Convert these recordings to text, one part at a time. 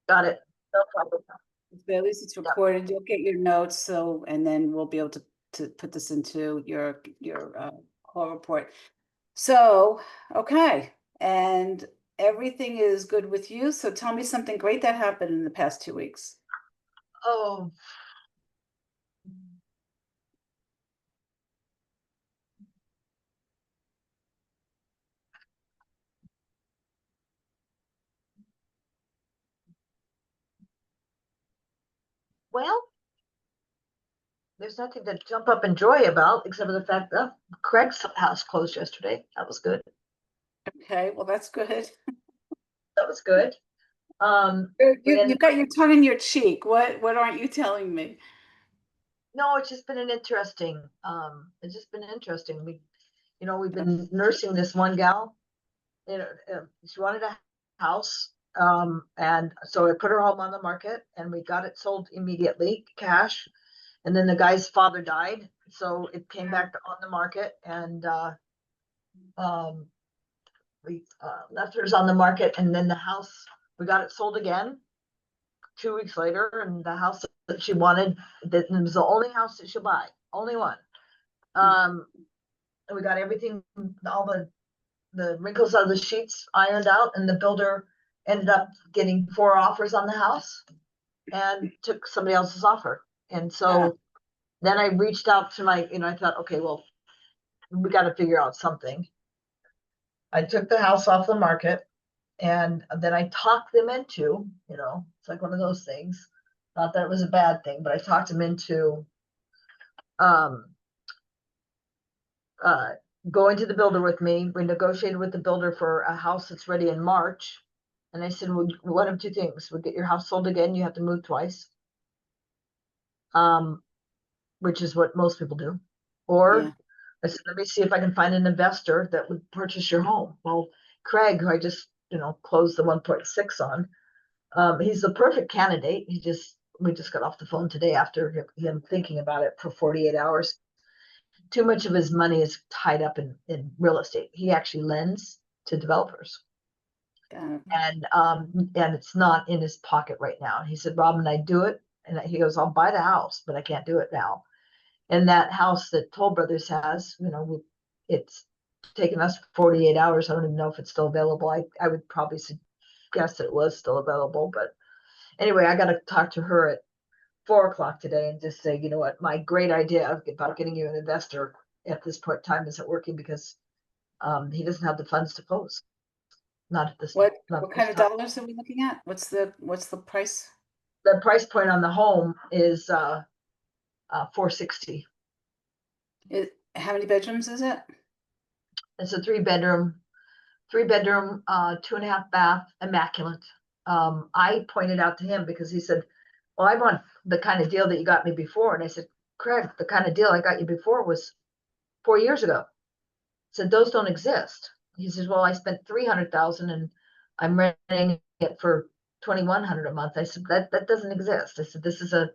Got it. No problem. But at least it's Yeah. recorded. You'll get your notes, so and then we'll be able to put this into your call report. So, okay, and everything is good with you. So tell me something great that happened in the past 2 weeks. Oh, well, there's nothing to jump up and joy about except for the fact that Craig's house closed yesterday. That was good. Okay, well that's good. That was good. We You've ended up, got your tongue in your cheek. What aren't you telling me? no, it's just been an interesting, it's just been interesting. We've been nursing this one gal. She wanted a house. And so I put her home on the market and we got it sold immediately, cash. And then the guy's father died. So it came back on the market and um, we left hers on the market. And then the house, we got it sold again 2 weeks later. And the house that she wanted, that was the only house that she'll buy, only one. And we got everything, all the wrinkles of the sheets ironed out, and the builder ended up getting 4 offers on the house and took somebody else's offer. And Ah, so then I reached out to I thought, okay, well, we got to figure out something. I took the house off the market and then I talked them into, it's like one of those things. Not that it was a bad thing, but I talked them into um, uh, going to the builder with me. We negotiated with the builder for a house that's ready in March. And I said, well, one of two things. We get your house sold again, you have to move twice, which is what most people do. yeah. Or I said, let me see if I can find an investor that would purchase your home. Well, Craig, who I just, closed the 1.6 on, he's the perfect candidate. We just got off the phone today after him thinking about it for 48 hours. Too much of his money is tied up in real estate. He actually lends to developers. Got it. And it's not in his pocket right now. And he said, Robin, I do it. And he goes, I'll buy the house, but I can't do it now. And that house that Toll Brothers has, it's taken us 48 hours. I don't even know if it's still available. I would probably suggest it was still available. But anyway, I got to talk to her at 4 o'clock today and just say, you know what, my great idea about getting you an investor at this point in time isn't working because he doesn't have the funds to close. Not at this, What not what at kind this of time. dollars are we looking at? What's the price? The price point on the home is 460. How many bedrooms is it? It's a three bedroom, 2.5 bath, immaculate. I pointed out to him because he said, well, I want the kind of deal that you got me before. And I said, Craig, the kind of deal I got you before was 4 years ago. I said, those don't exist. He says, well, I spent 300,000 and I'm renting it for 2,100 a month. I said, that doesn't exist. I said, this is a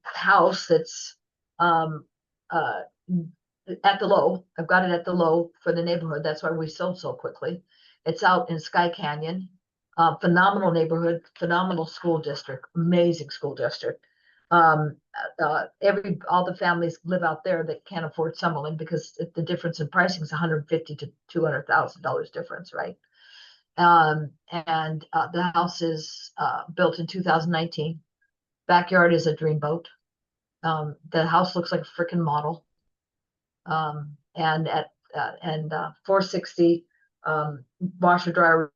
house that's um, uh, at the low. I've got it at the low for the neighborhood. That's why we sold so quickly. It's out in Sky Canyon. Phenomenal neighborhood, phenomenal school district, amazing school district. Um, all the families live out there that can't afford Summerlin because the difference in pricing is 150 to $200,000 difference, right? And the house is built in 2019. Backyard is a dreamboat. The house looks like a freaking model. And 460, washer dryer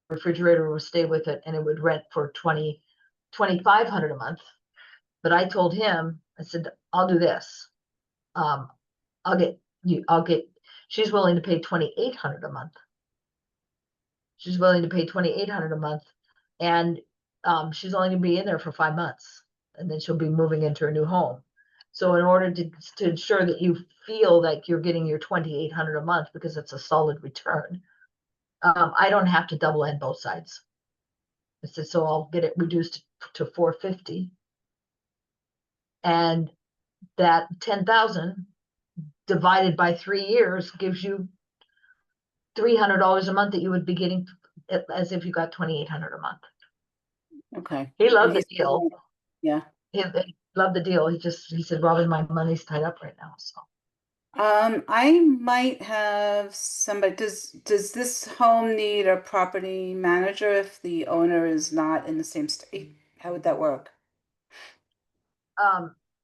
refrigerator will stay with it, and it would rent for 2,500 a month. But I told him, I said, I'll do this. Um, I'll get. She's willing to pay 2,800 a month. She's willing to pay 2,800 a month, and she's only going to be in there for 5 months, and then she'll be moving into her new home. So in order to ensure that you feel like you're getting your 2,800 a month because it's a solid return, I don't have to double end both sides. I said, so I'll get it reduced to 450, and that 10,000 divided by 3 years gives you $300 a month that you would be getting as if you got 2,800 a month. Okay. He And loved the he's, deal. yeah. He loved the deal. He said, Robin, my money's tied up right now, so. I might have somebody, does this home need a property manager if the owner is not in the same state? How would that work?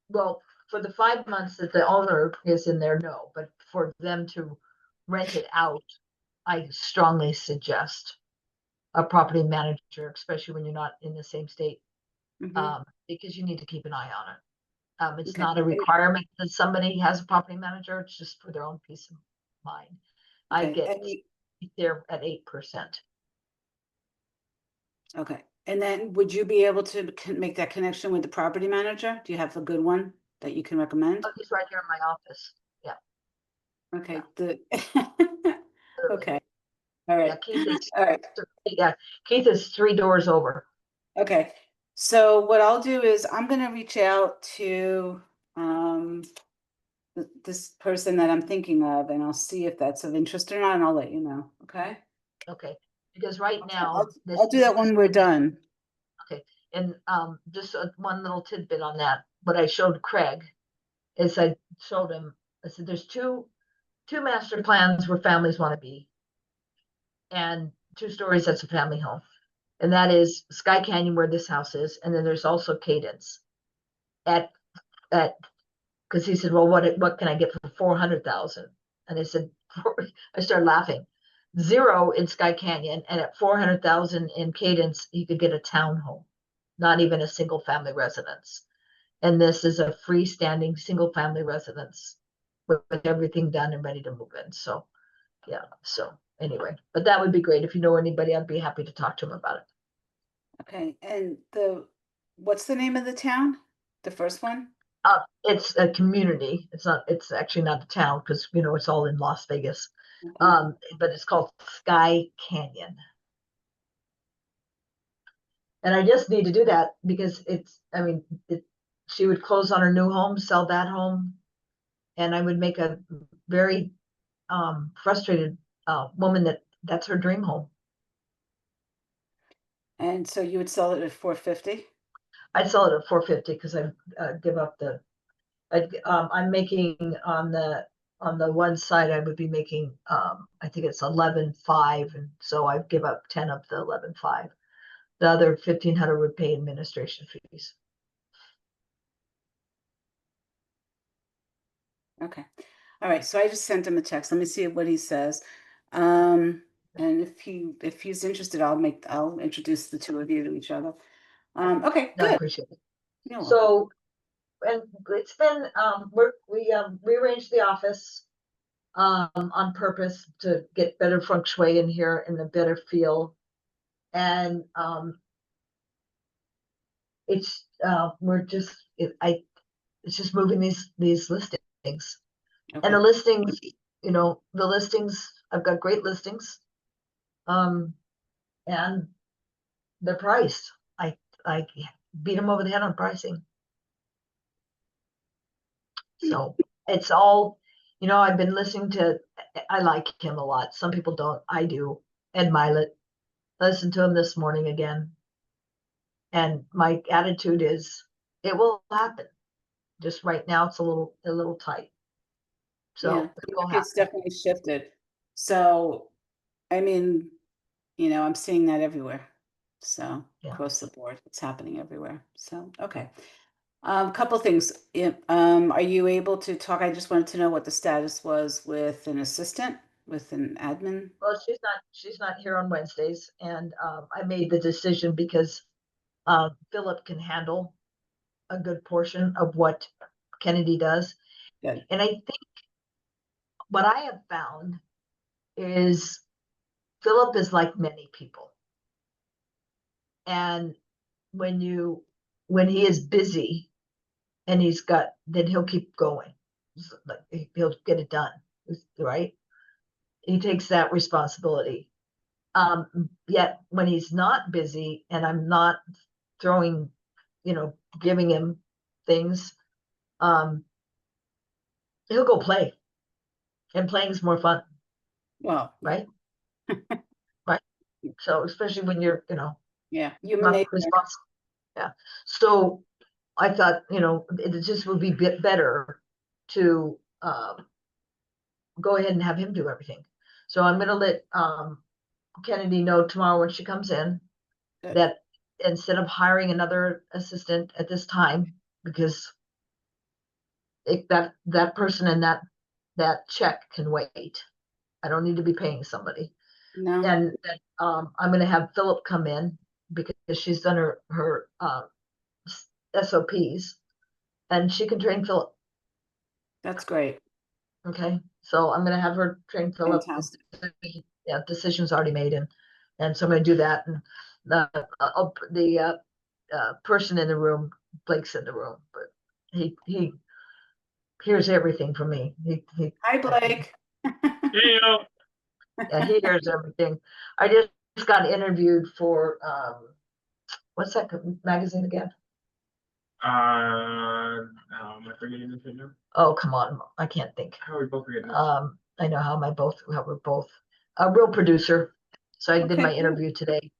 Well, for the 5 months that the owner is in there, no, but for them to rent it out, I strongly suggest a property manager, especially when you're not in the same state, Hmm. because you need to keep an eye on it. It's Okay. not a requirement that somebody has a property manager, it's just for their own peace of mind. I Okay. get there at 8%. Okay. And then would you be able to make that connection with the property manager? Do you have a good one that you can recommend? Oh, he's right here in my office. Yeah, yeah, Okay. The literally. okay. All Yeah, right. All right. Yeah, Keith is 3 doors over. Okay. So what I'll do is I'm gonna reach out to um this person that I'm thinking of, and I'll see if that's of interest or not, and I'll let you know. Okay. Okay, because right Okay. now, I'll do that when we're done. okay, and just one little tidbit on that. What I showed Craig is I showed him, I said, there's two master plans where families want to be, and 2 stories, that's a family home. And that is Sky Canyon where this house is, and then there's also Cadence at at because he said, well, what can I get for 400,000? And I said, I started laughing. Zero in Sky Canyon, and at 400,000 in Cadence, you could get a townhome, not even a single family residence. And this is a freestanding single family residence with everything done and ready to move in. So yeah. So anyway, but that would be great. If you know anybody, I'd be happy to talk to them about it. Okay. And what's the name of the town? The first one? It's a community. It's actually not a town because it's all in Las Vegas. Okay. But it's called Sky Canyon. And I just need to do that because she would close on her new home, sell that home, and I would make a very frustrated woman that's her dream home. And so you would sell it at 450? I'd sell it at 450 because I give up I'm making on the one side I would be making I think it's 11.5, and so I give up 10 of the 11.5. The other 1,500 would pay administration fees. Okay. All right. So I just sent him a text. Let me see what he says. And if he's interested, I'll introduce the two of you to each other. Okay, No, I good. appreciate it. You're welcome. So, and it's been we rearranged the office on purpose to get better feng shui in here and a better feel. And it's it's just moving these listings. And Okay. the listings, I've got great listings. Um, and they're priced. I beat them over the head on pricing. So it's all, I've been listening to, I like him a lot. Some people don't. I do. Ed Milet. I listened to him this morning again. And my attitude is it will happen. Just right now it's a little tight. Yeah, So the it will market's happen. definitely shifted. So, I mean, I'm seeing that everywhere. So Yeah. across the board, it's happening everywhere. So, okay. Couple things. Are you able to talk? I just wanted to know what the status was with an assistant, with an admin. Well, she's not here on Wednesdays, and I made the decision because Philip can handle a good portion of what Kennedy does. Good. And I think what I have found is Philip is like many people. And when when he is busy and then he'll keep going. He'll get it done, right? He takes that responsibility. Yet when he's not busy and I'm not throwing, giving him things, um, he'll go play. And playing is more fun, Well, yeah. right? Right. So especially when you're. Yeah, human not nature. responsible. Yeah. So I thought, it just would be bit better to go ahead and have him do everything. So I'm gonna let Kennedy know tomorrow when she comes in Good. that instead of hiring another assistant at this time, because that person and that check can wait. I don't need to be paying somebody. No, And I'm gonna have Philip come in because she's done her SOPs, and she can train Philip. that's great. Okay, so I'm gonna have her train Philip. Fantastic. Yeah, decision's already made, and so I'm gonna do that. And the person in the room, Blake's in the room, but he hears everything from me. Hi, Blake. Hey, Yeah, he hears everything. I just got interviewed for what's that magazine again? am I forgetting this right now? Oh, come on, I can't think. How are we both forgetting this? I know how we're both a real producer. So I did Okay, my good. interview today.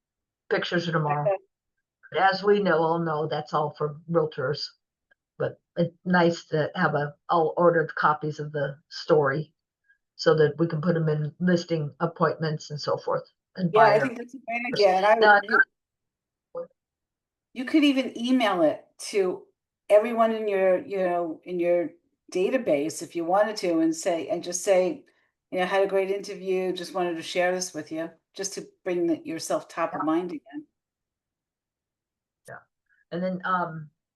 Pictures are tomorrow. Okay. But as we all know, that's all for realtors. But it's nice to have I'll order copies of the story so that we can put them in listing appointments and so forth and Yeah, I buyer. think that's a great idea. And Now, you could even email it to everyone in your database if you wanted to, and just say, had a great interview, just wanted to share this with you, just to bring yourself top of mind again. yeah. And then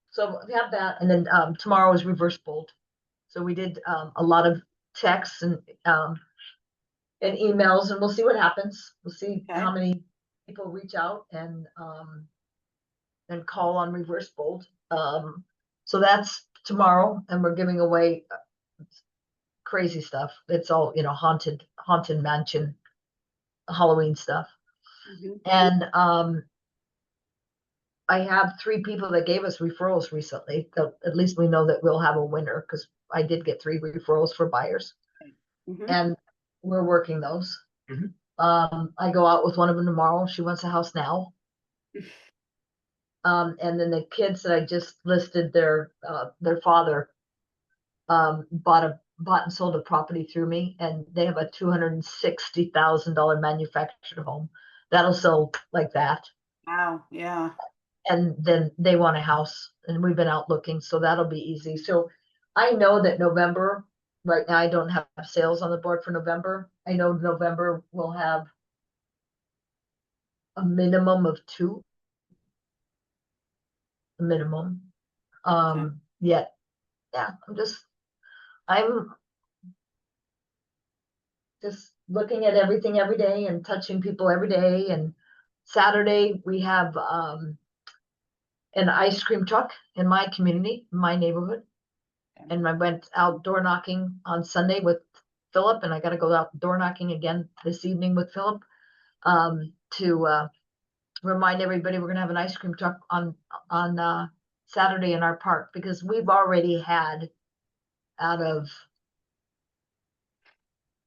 so we have that, and then tomorrow is reverse bold. So we did a lot of texts and emails, and we'll see what happens. We'll see Okay. how many people reach out and call on reverse bold. So that's tomorrow, and we're giving away crazy stuff. It's all haunted mansion Halloween stuff. Mhm. And I have 3 people that gave us referrals recently. So at least we know that we'll have a winner because I did get 3 referrals for buyers, Mhm. and we're working those. Mhm. I go out with one of them tomorrow. She wants a house now. And then the kids that I just listed, their father bought and sold a property through me, and they have a $260,000 manufactured home that'll sell like that. Wow. Yeah. And then they want a house, and we've been out looking, so that'll be easy. So I know that November, right now I don't have sales on the board for November. I know November will have a minimum of 2, a minimum. Okay. Yet, yeah, I'm just looking at everything every day and touching people every day. And Saturday we have an ice cream truck in my community, in my neighborhood. Okay. And I went out door knocking on Sunday with Philip, and I got to go out door knocking again this evening with Philip to remind everybody we're gonna have an ice cream truck on Saturday in our park, because we've already had out of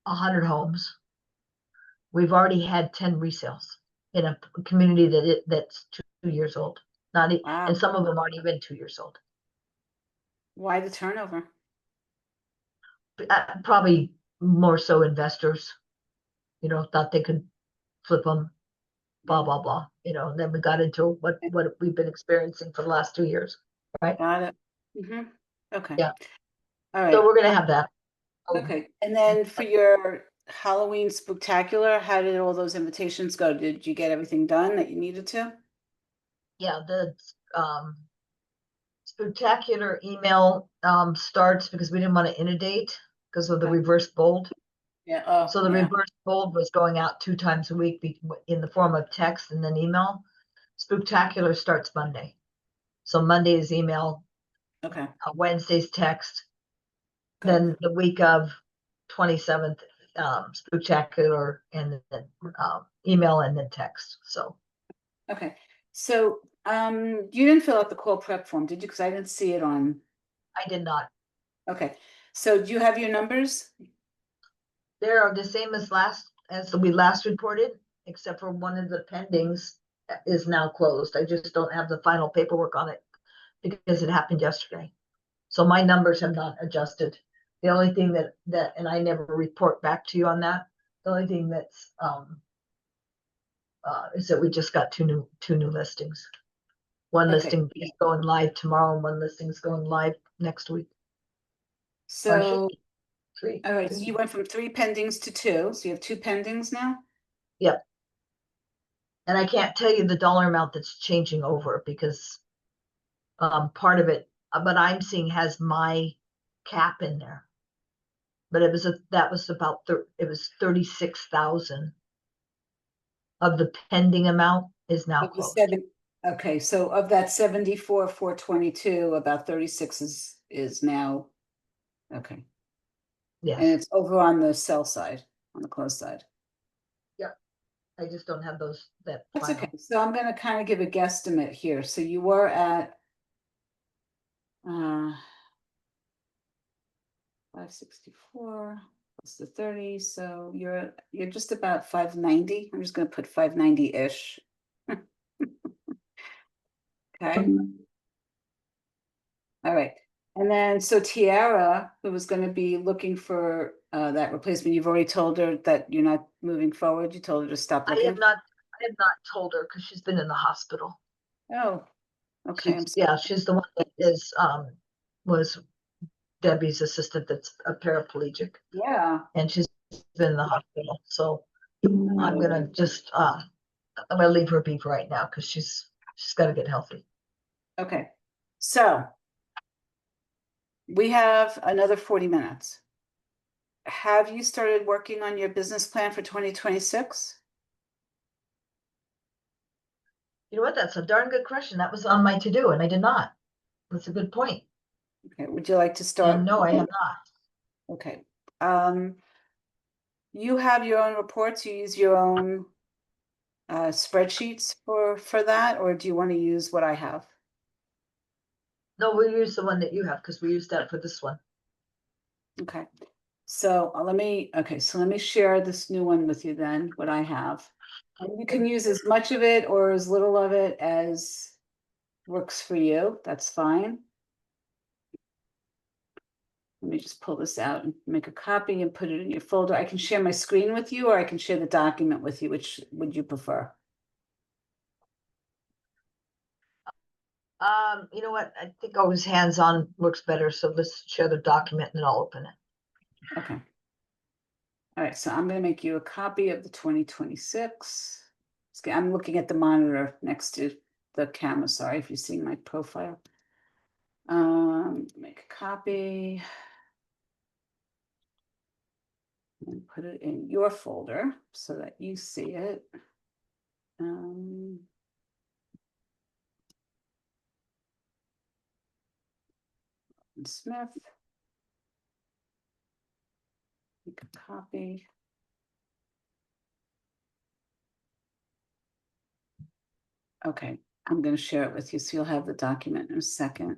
100 homes, we've already had 10 resales in a community that's 2 years old. Wow. And some of them aren't even 2 years old. Why the turnover? Probably more so investors, thought they could flip them, blah, blah, blah. And then we got into what we've been experiencing for the last 2 years, right? Got it. Okay. Yeah. All So right. we're gonna have that. Okay. And then for your Halloween Spooktacular, how did all those invitations go? Did you get everything done that you needed to? Yeah, the spectacular email starts because we didn't want to inundate because of the Okay. reverse bold. Yeah. Oh, So the yeah. reverse bold was going out 2 times a week in the form of text and then email. Spooktacular starts Monday. So Monday is email, Okay. Wednesday's text, Good. then the week of 27th, Spooktacular, and then email and then text. So Okay. So, you didn't fill out the call prep form, did you? Because I didn't see it on. I did not. Okay. So do you have your numbers? They are the same as we last reported, except for one of the pendings is now closed. I just don't have the final paperwork on it because it happened yesterday. So my numbers have not adjusted. The only thing that, and I never report back to you on that. The only thing that's, is that we just got two new listings. One Okay. listing is going live tomorrow and one listing is going live next week. So, Three. all right, so you went from 3 pendings to 2, so you have 2 pendings now? Yep. And I can't tell you the dollar amount that's changing over because part of it, but I'm seeing has my cap in there. But it was that was about it was 36,000 of the pending amount is now Of the closed. 7, okay, so of that 74,422, about 36 is now, okay. And Yes, it's over on the sell side, on the close side. I just don't have that That's final. okay. So I'm gonna kind of give a guesstimate here. So you were at 564 plus the 30, so you're just about 590. I'm just gonna put 590-ish. Okay. All right. And then so Tiara, who was going to be looking for that replacement, you've already told her that you're not moving forward. You told her to stop I looking. have not told her because she's been in the hospital. Oh, okay. I'm sorry. Yeah, she's the one that was Debbie's assistant that's a paraplegic, Yeah. and she's been in the hospital. So I'm gonna just I'm gonna leave her be for right now because she's got to get healthy. Okay. So we have another 40 minutes. Have you started working on your business plan for 2026? You know what? That's a darn good question. That was on my to-do and I did not. That's a good point. Okay. Would you like to start? And no, I have not. Okay. You have your own reports. You use your own spreadsheets for that, or do you want to use what I have? No, we'll use the one that you have because we used that for this one. Okay. So let me share this new one with you then, what I have. And you can use as much of it or as little of it as works for you. That's fine. Let me just pull this out and make a copy and put it in your folder. I can share my screen with you, or I can share the document with you. Which would you prefer? You know what? I think always hands-on works better. So let's share the document and then I'll open it. Okay. All right, so I'm going to make you a copy of the 2026. I'm looking at the monitor next to the camera. Sorry if you're seeing my profile. Make a copy and put it in your folder so that you see it. Smith. Make a copy. Okay, I'm going to share it with you so you'll have the document in a second.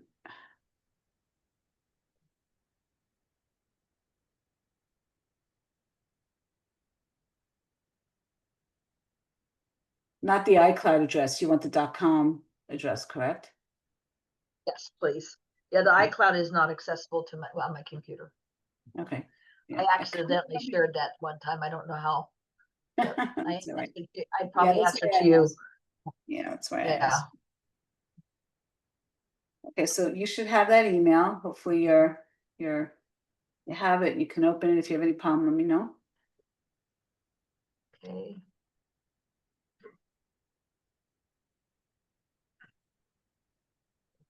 Not the iCloud address. You want the .com address, correct? Yes, please. Yeah, the Okay. iCloud is not accessible to on my computer. Okay. I accidentally shared that one time. I don't know how. That's all right. I probably that's answered why to I you. asked. Yeah, that's why I Yeah. asked. Okay, so you should have that email. Hopefully you have it. You can open it. If you have any problem, let me know. Okay.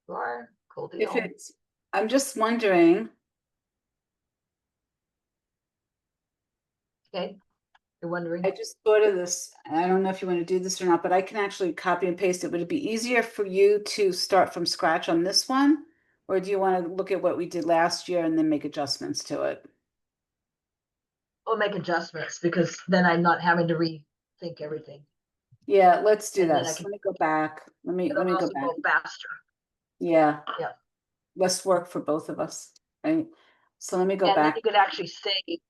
You are cool deal. If it's, I'm just wondering. Okay. You're wondering. I just thought of this. I don't know if you want to do this or not, but I can actually copy and paste it. Would it be easier for you to start from scratch on this one? Or do you want to look at what we did last year and then make adjustments to it? We'll make adjustments because then I'm not having to rethink everything. Yeah, let's do And that. then I So can- let me go back. Let me It'll go also back. go faster. Yeah. Yeah. Less work for both of us, right? So let me go And then back. you could actually save,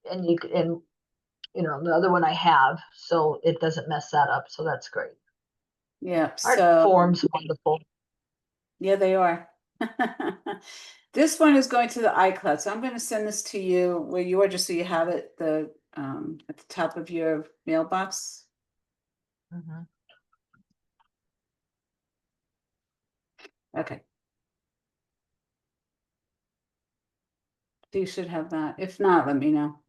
and you could, and you know, the other one I have, so it doesn't mess that up. So that's great. Yeah, Art so, form's wonderful. yeah, they are. This one is going to the iCloud, so I'm going to send this to you where you are, just so you have it, at the top of your mailbox. Mhm. Okay. So you should have that. If not, let me know.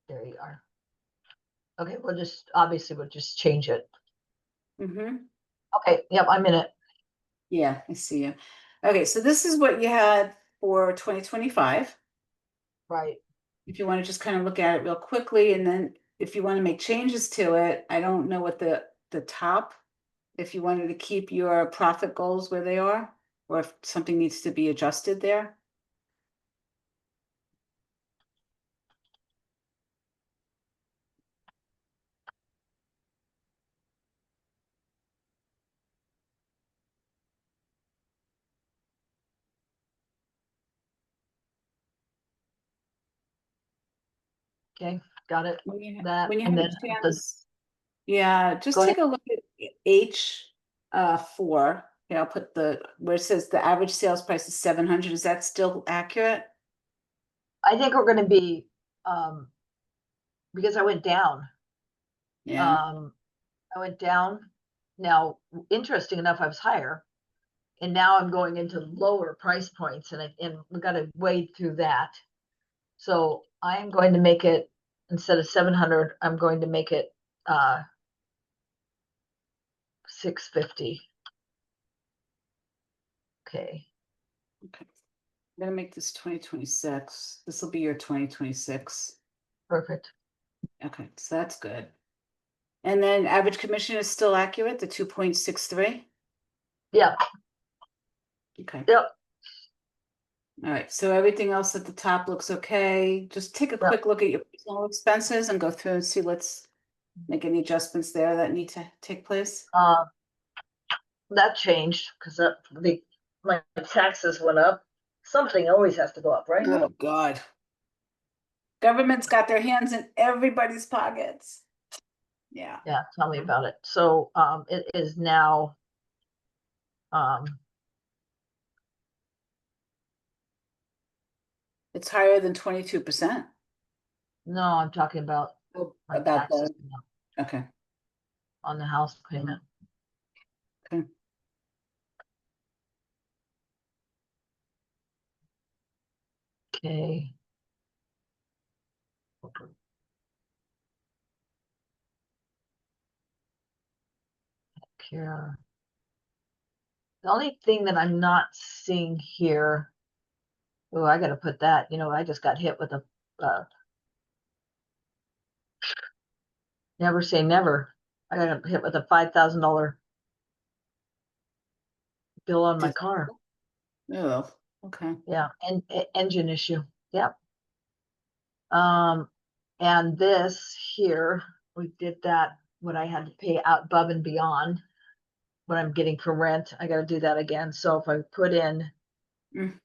There you are. Okay, obviously we'll just change it. Mm-hmm. Okay, yep, I'm in it. Yeah, I see you. Okay, so this is what you had for 2025. Right. If you want to just kind of look at it real quickly, and then if you want to make changes to it, I don't know what the top, if you wanted to keep your profit goals where they are, or if something needs to be adjusted there. Okay, got it. When you That, when you and have a then chance, yeah, just Go take a look at H 4. Yeah, I'll put where it says the average sales price is 700. Is that still accurate? I think we're gonna be, because I went down. Yeah. I went down. Now, interesting enough, I was higher. And now I'm going into lower price points and we gotta wade through that. So I am going to make it, instead of 700, I'm going to make it 650. Okay, Okay. I'm gonna make this 2026. This will be your 2026. perfect. Okay, so that's good. And then average commission is still accurate, the 2.63. Yeah, Okay. yep, All right, so everything else at the top looks okay. Just take a yep. quick look at your personal expenses and go through and see let's make any adjustments there that need to take place. That changed because my taxes went up. Something always has to go up, right? Oh, God. Government's got their hands in everybody's pockets. Yeah. Yeah, tell me about it. So it is now It's higher than 22%. no, I'm talking about Oh, my about taxes okay. on the house payment. Okay. Okay. Care. The only thing that I'm not seeing here, oh, I gotta put that, I just got hit with a, never say never. I got hit with a $5,000 bill on my car. Oh, okay. Yeah, and engine issue. Yep. And this here, we did that, what I had to pay out above and beyond what I'm getting for rent. I gotta do that again. So if I put in, Mm.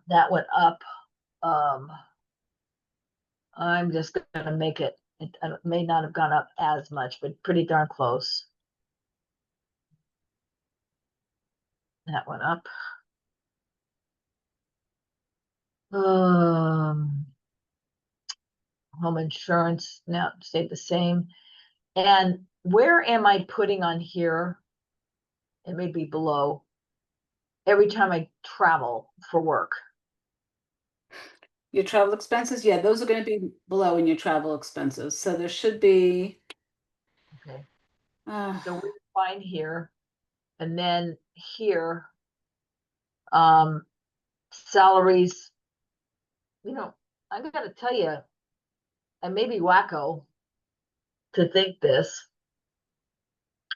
that went up, I'm just gonna make it, it may not have gone up as much, but pretty darn close. That went up. Um, home insurance now stayed the same. And where am I putting on here? It may be below. Every time I travel for work. Your travel expenses, yeah, those are going to be below in your travel expenses. So there should be, Okay, uh, so we're fine here. And then here, um, salaries, I gotta tell you, I may be wacko to think this.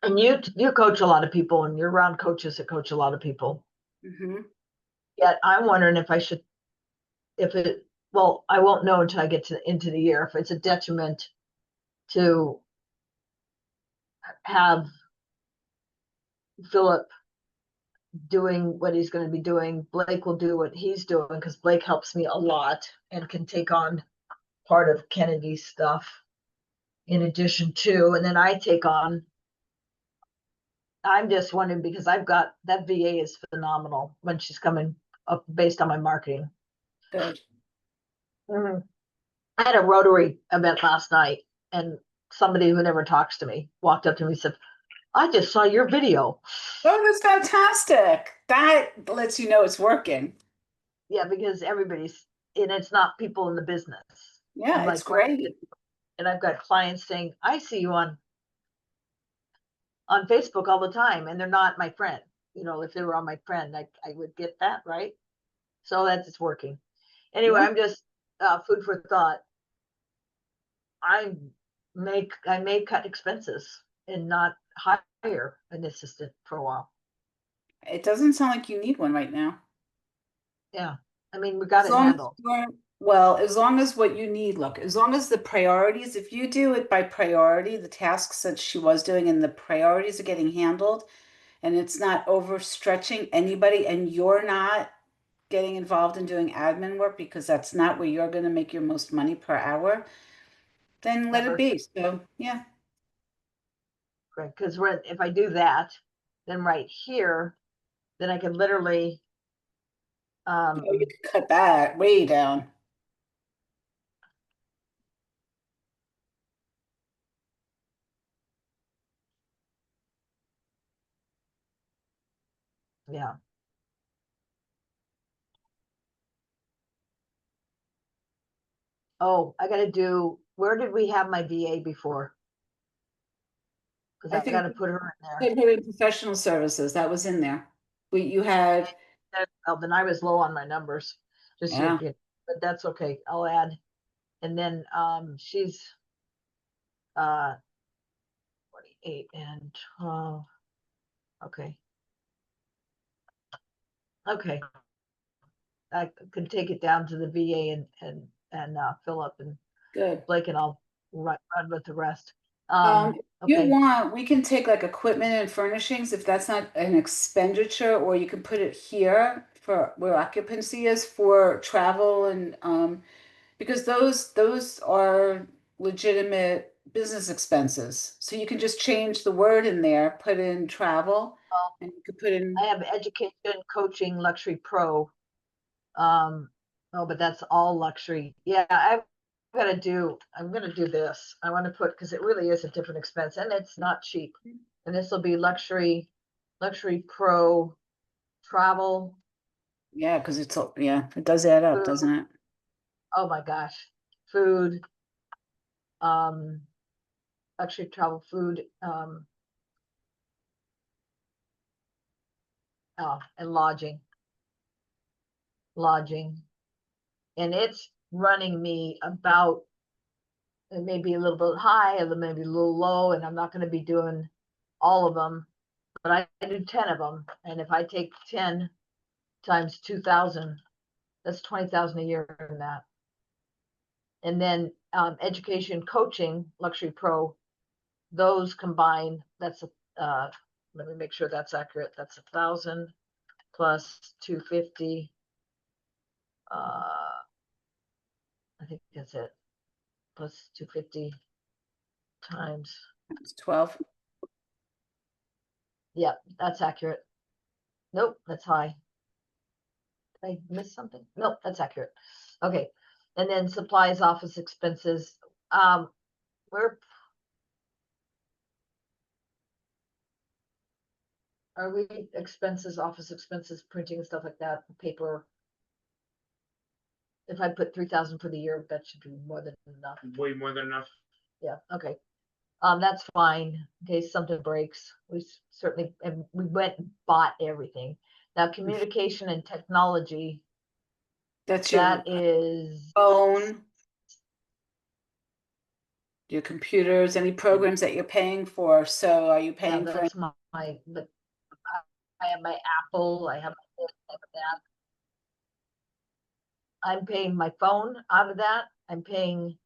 And you coach a lot of people and you're around coaches that coach a lot of people. mhm. Yet I'm wondering if I should, well, I won't know until I get into the year if it's a detriment to have Philip doing what he's going to be doing. Blake will do what he's doing because Blake helps me a lot and can take on part of Kennedy's stuff. in addition to, and then I take on. I'm just wondering because I've got that VA is phenomenal when she's coming up based on my marketing. Good. Mhm. I had a Rotary event last night, and somebody who never talks to me walked up to me and said, I just saw your video. Oh, that's fantastic. That lets you know it's working. Yeah, because everybody's, and it's not people in the business. Yeah, And it's like, great. and I've got clients saying, I see you on Facebook all the time, and they're not my friend. You know, if they were on my friend, I would get that, right? So that's it's working. Anyway, Yeah. I'm just food for thought. I I may cut expenses and not hire an assistant for a while. It doesn't sound like you need one right now. Yeah. I mean, we got As it long as handled. well, as long as what you need, look, as long as the priorities, if you do it by priority, the tasks that she was doing and the priorities are getting handled, and it's not overstretching anybody, and you're not getting involved in doing admin work because that's not where you're going to make your most money per hour, then let it Never. be. So, yeah. Because if I do that, then right here, then I can literally, Oh, you could cut that way down. yeah. Oh, I got to do, where did we have my VA before? Because I I got think to put her in there. they put in professional services. That was in there. You had, Well, then I was low on my numbers. Just yeah, but that's okay. I'll add. And then she's 48 and 12. Okay. Okay. I can take it down to the VA and fill up, and good. Blake and I'll run with the rest. If you Okay. want, we can take like equipment and furnishings if that's not an expenditure, or you can put it here for where occupancy is for travel and because those are legitimate business expenses. So you can just change the word in there, put in travel, Well, and you could put in, I have education, coaching, luxury pro. Oh, but that's all luxury. Yeah, I'm gonna do this. I want to put, because it really is a different expense and it's not cheap. And this will be luxury pro, travel, yeah, because it's yeah, it does add up, food. doesn't it? Oh my gosh, food, um, luxury travel, food, oh, and lodging. And it's running me about, it may be a little bit high, or maybe a little low, and I'm not going to be doing all of them, but I do 10 of them. And if I take 10 times 2,000, that's 20,000 a year in that. And then education, coaching, luxury pro, those combined, that's let me make sure that's accurate. That's 1,000 plus 250. I think that's it. Plus 250 times. It's 12. Yeah, that's accurate. Nope, that's high. Did I miss something? Nope, that's accurate. Okay. And then supplies, office expenses. Where are we? Expenses, office expenses, printing and stuff like that, paper. If I put 3,000 for the year, that should be more than enough. Way more than enough. Yeah, okay. That's fine in case something breaks. We certainly, and we went and bought everything. Now, communication and technology, That's your that is, phone, your computers, any programs that you're paying for. So are you yeah, paying for that's but I have my Apple, I have that. I'm paying my phone out of that. I'm paying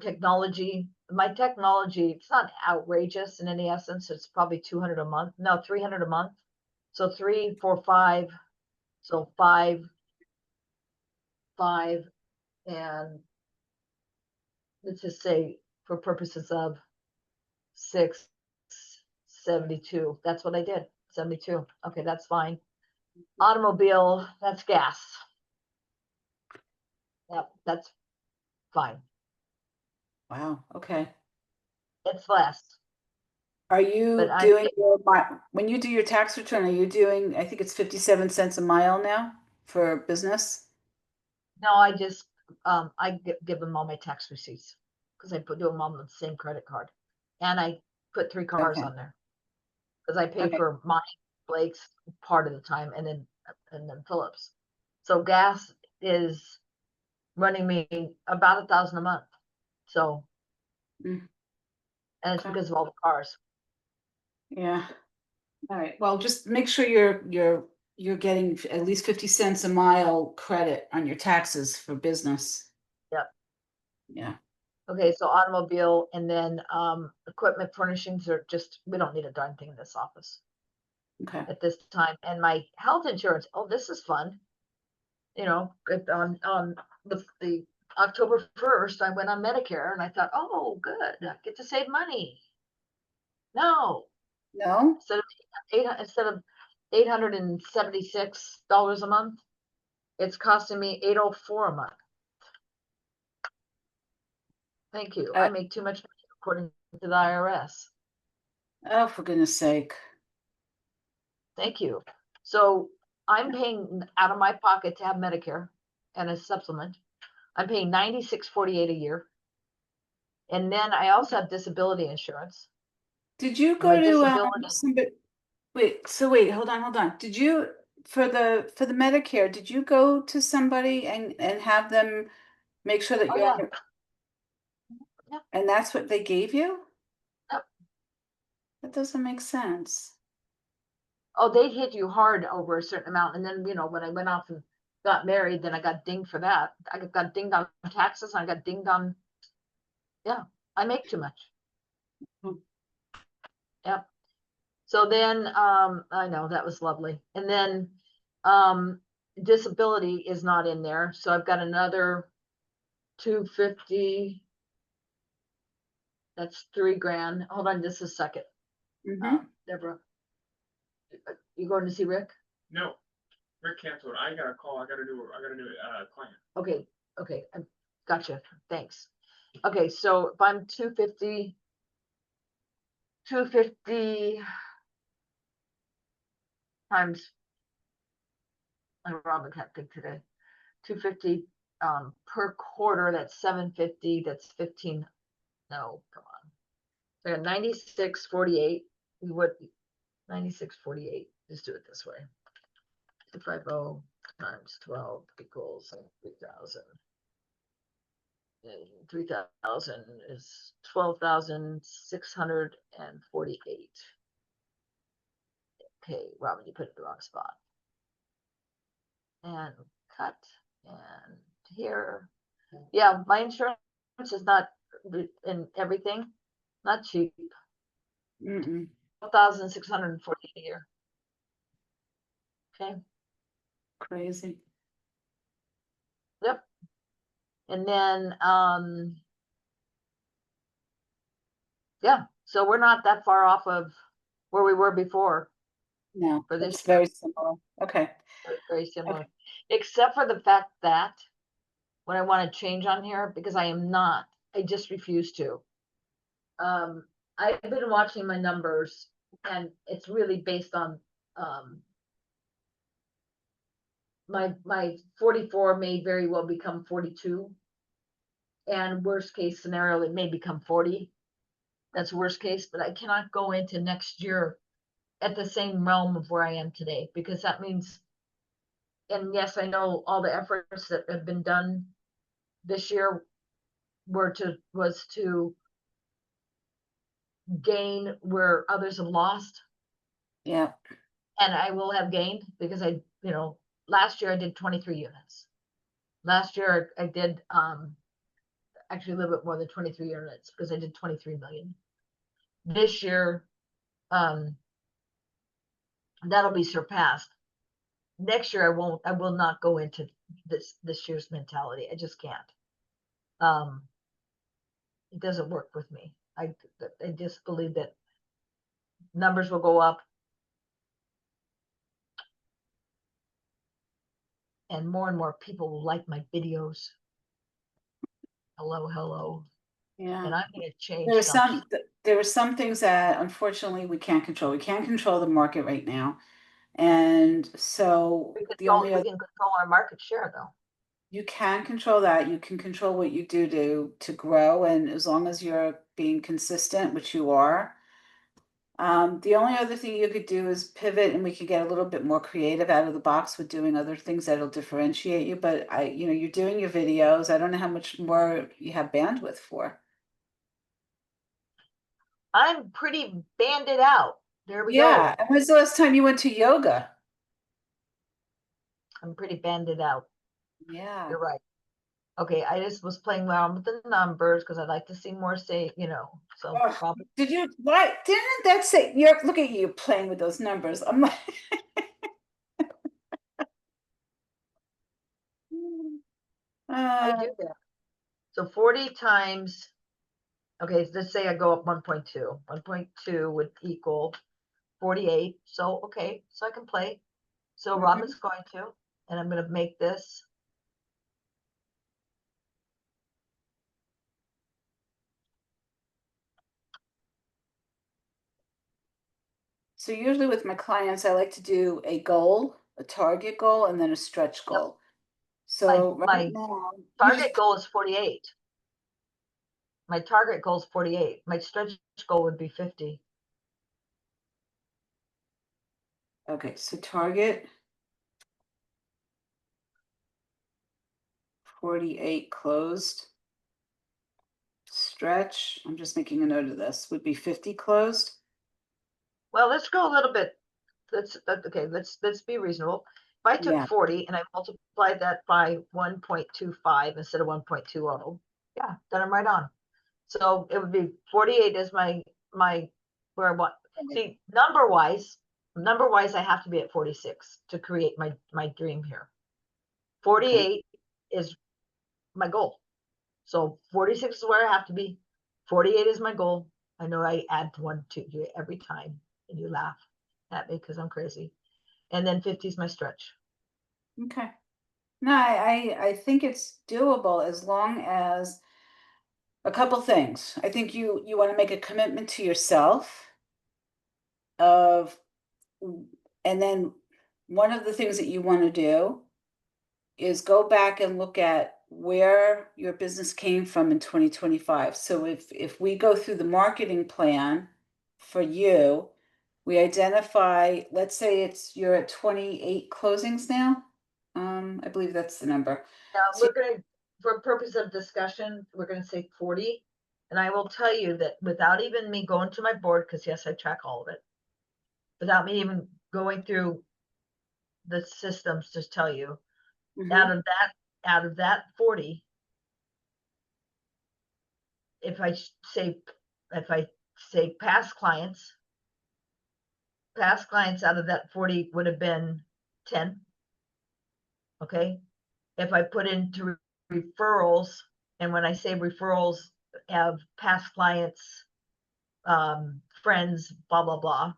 technology. My technology, it's not outrageous in any essence. It's probably 200 a month. No, 300 a month. So 3, 4, 5. So 5, and let's just say for purposes of 672. That's what I did, 72. Okay, that's fine. Automobile, that's gas. Yep, that's fine. Wow, okay. It's less. Are you But I- doing when you do your tax return, are you doing, I think it's 57 cents a mile now for business? No, I just, I give them all my tax receipts because I do them on the same credit card. And I put 3 cars Okay. on there. Because I pay Okay. for mine, Blake's part of the time, and then Phillips. So gas is running me about 1,000 a month. So, Mm. and it's Okay. because of all the cars. Yeah. All right. Well, just make sure you're getting at least 50 cents a mile credit on your taxes for business. Yep. Yeah. Okay, so automobile and then equipment furnishings are just, we don't need a darn thing in this office Okay. at this time. And my health insurance, oh, this is fun. You know, on the October 1st, I went on Medicare and I thought, oh, good, I get to save money. No, No? instead of $876 a month, it's costing me $804 a month. Thank you. I make too much money according to the IRS. Oh, for goodness sake. Thank you. So I'm paying out of my pocket to have Medicare and a supplement. I'm paying $96.48 a year. And then I also have disability insurance. Did you My go to disability, somebody? Wait, hold on. Did you for the Medicare, did you go to somebody and have them make sure that oh you're yeah, yeah, and that's what they gave you? yep. That doesn't make sense. Oh, they hit you hard over a certain amount. And then, when I went off and got married, then I got dinged for that. I got dinged on taxes. And I got dinged on, yeah, I make too much. Hmm. Yep. So then, I know that was lovely. And then, disability is not in there. So I've got another 250. That's $3,000. Hold on just a second. Mhm. Deborah, you going to see Rick? No, Rick canceled. I got a call. I got to do client. Okay, I gotcha. Thanks. Okay, so if I'm 250 times, Robin can't think today. 250 per quarter, that's 750, that's 15. No, come on. So I got 96.48. We would 96.48. Just do it this way. 250 times 12 equals 3,000. And 3,000 is 12,648. Okay, Robin, you put it in the wrong spot. And cut and here. Yeah, my insurance is not in everything, not cheap. Mm-mm. 12,640 a year. Okay. Crazy. Yep. And then yeah, so we're not that far off of where we were before. No, For this it's very similar. Okay. very similar, except for the fact that what I want to change on here, because I just refuse to. I've been watching my numbers and it's really based on my 44 may very well become 42. And worst case scenario, it may become 40. That's worst case, but I cannot go into next year at the same realm of where I am today, because that means, and yes, I know all the efforts that have been done this year was to gain where others have lost. Yeah. And I will have gained because last year I did 23 units. Last year I did actually a little bit more than 23 units because I did 23 million. This year, that'll be surpassed. Next year I will not go into this year's mentality. I just can't. it doesn't work with me. I just believe that numbers will go up. And more people will like my videos. Hello, hello. Yeah. And I'm gonna change There are some. there are some things that unfortunately we can't control. We can't control the market right now. And so We the only we other can control our market share though. you can control that. You can control what you do to grow, and as long as you're being consistent, which you are. The only other thing you could do is pivot, and we could get a little bit more creative out of the box with doing other things that'll differentiate you. But you're doing your videos. I don't know how much more you have bandwidth for. I'm pretty banded out. There we Yeah. go. And when's the last time you went to yoga? I'm pretty banded out. Yeah. You're right. Okay, I just was playing around with the numbers because I'd like to see more so Ugh, probably why didn't that say look at you playing with those numbers? I'm like I uh, do that. So 40 times, okay, let's say I go up 1.2. 1.2 would equal 48. So, okay, so I can play. So mhm. Robin's going to, and I'm going to make this. So usually with my clients, I like to do a goal, a target goal, and then a stretch Yep. goal. So right My now, target goal is 48. My target goal is 48. My stretch goal would be 50. okay, so target 48 closed. Stretch, I'm just making a note of this, would be 50 closed. Well, let's go a little bit. Okay, let's be reasonable. If I took Yeah. 40 and I multiplied that by 1.25 instead of 1.20, yeah, then I'm right on. So it would be 48 is my where what see number wise I have to be at 46 to create my dream here. 48 is my goal. So 46 is where I have to be. 48 is my goal. I know I add one to you every time and you laugh at me because I'm crazy. And then 50 is my stretch. Okay. No, I think it's doable as long as a couple things. I think you want to make a commitment to yourself of, and then one of the things that you want to do is go back and look at where your business came from in 2025. So if we go through the marketing plan for you, we identify, let's say you're at 28 closings now. I believe that's the number. Now So we're going to, for purpose of discussion, we're going to say 40. And I will tell you that without even me going to my board, because yes, I track all of it, without me even going through the systems to tell you, mhm, out of that 40, if I say past clients out of that 40 would have been 10. Okay. If I put into referrals, and when I say referrals have past clients, friends, blah, blah,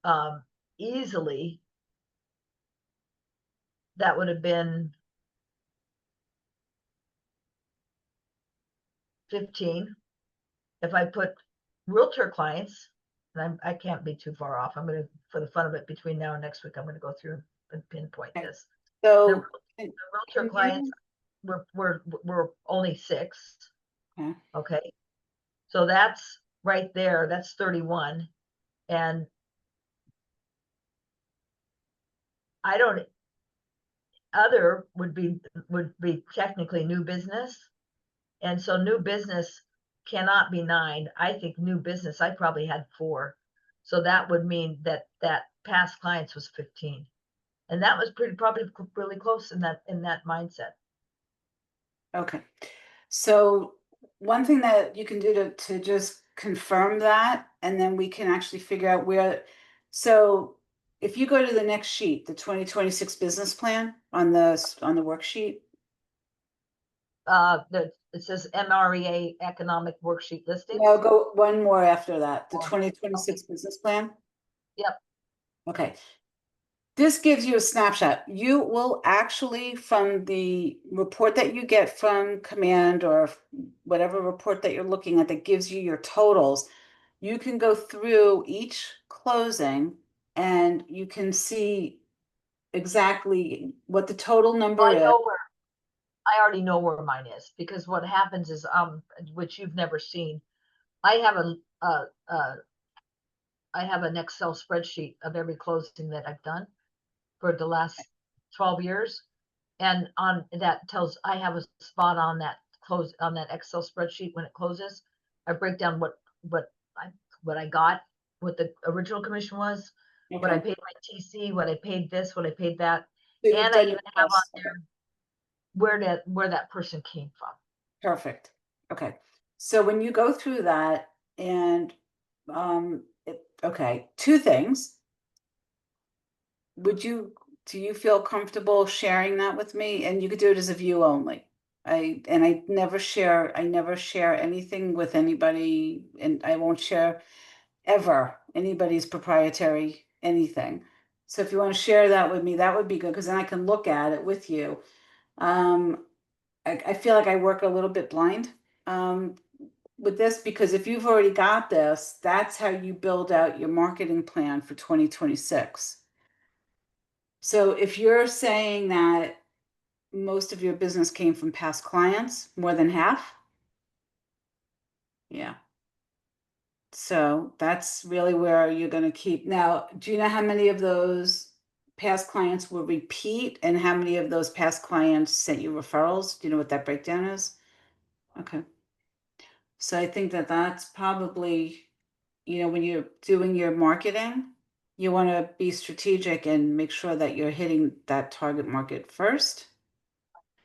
blah, easily, that would have been 15. If I put realtor clients, and I can't be too far off. I'm going to, for the fun of it, between now and next week, I'm going to go through and pinpoint okay. this. The, So the can realtor clients you, were only 6. okay. Okay. So that's right there. That's 31. And I don't, other would be technically new business. And so new business cannot be 9. I think new business, I probably had 4. So that would mean that past clients was 15. And that was probably really close in that mindset. Okay. So one thing that you can do to just confirm that, and then we can actually figure out where, so if you go to the next sheet, the 2026 business plan on the worksheet, it says MREA economic worksheet listings. No, go one more after that, the More. 2026 business plan. Yep. Okay. This gives you a snapshot. You will actually, from the report that you get from command or whatever report that you're looking at that gives you your totals, you can go through each closing and you can see exactly what the total number I is. know where, I already know where mine is, because what happens is, which you've never seen, I have I have an Excel spreadsheet of every closing that I've done for the last 12 years. And on that tells, I have a spot on that close on that Excel spreadsheet when it closes. I break down what I got, what the original commission was, what I Okay. paid my TC, what I paid this, what I paid that. So you've And I done even your have on best. there where that person came from. Perfect. Okay. So when you go through that and okay, two things. Do you feel comfortable sharing that with me? And you could do it as a view only. I never share anything with anybody, and I won't share ever anybody's proprietary anything. So if you want to share that with me, that would be good, because then I can look at it with you. I feel like I work a little bit blind with this, because if you've already got this, that's how you build out your marketing plan for 2026. So if you're saying that most of your business came from past clients, more than half, yeah. So that's really where you're going to keep. Now, do you know how many of those past clients will repeat and how many of those past clients sent you referrals? Do you know what that breakdown is? Okay. So I think that that's probably, when you're doing your marketing, you want to be strategic and make sure that you're hitting that target market first.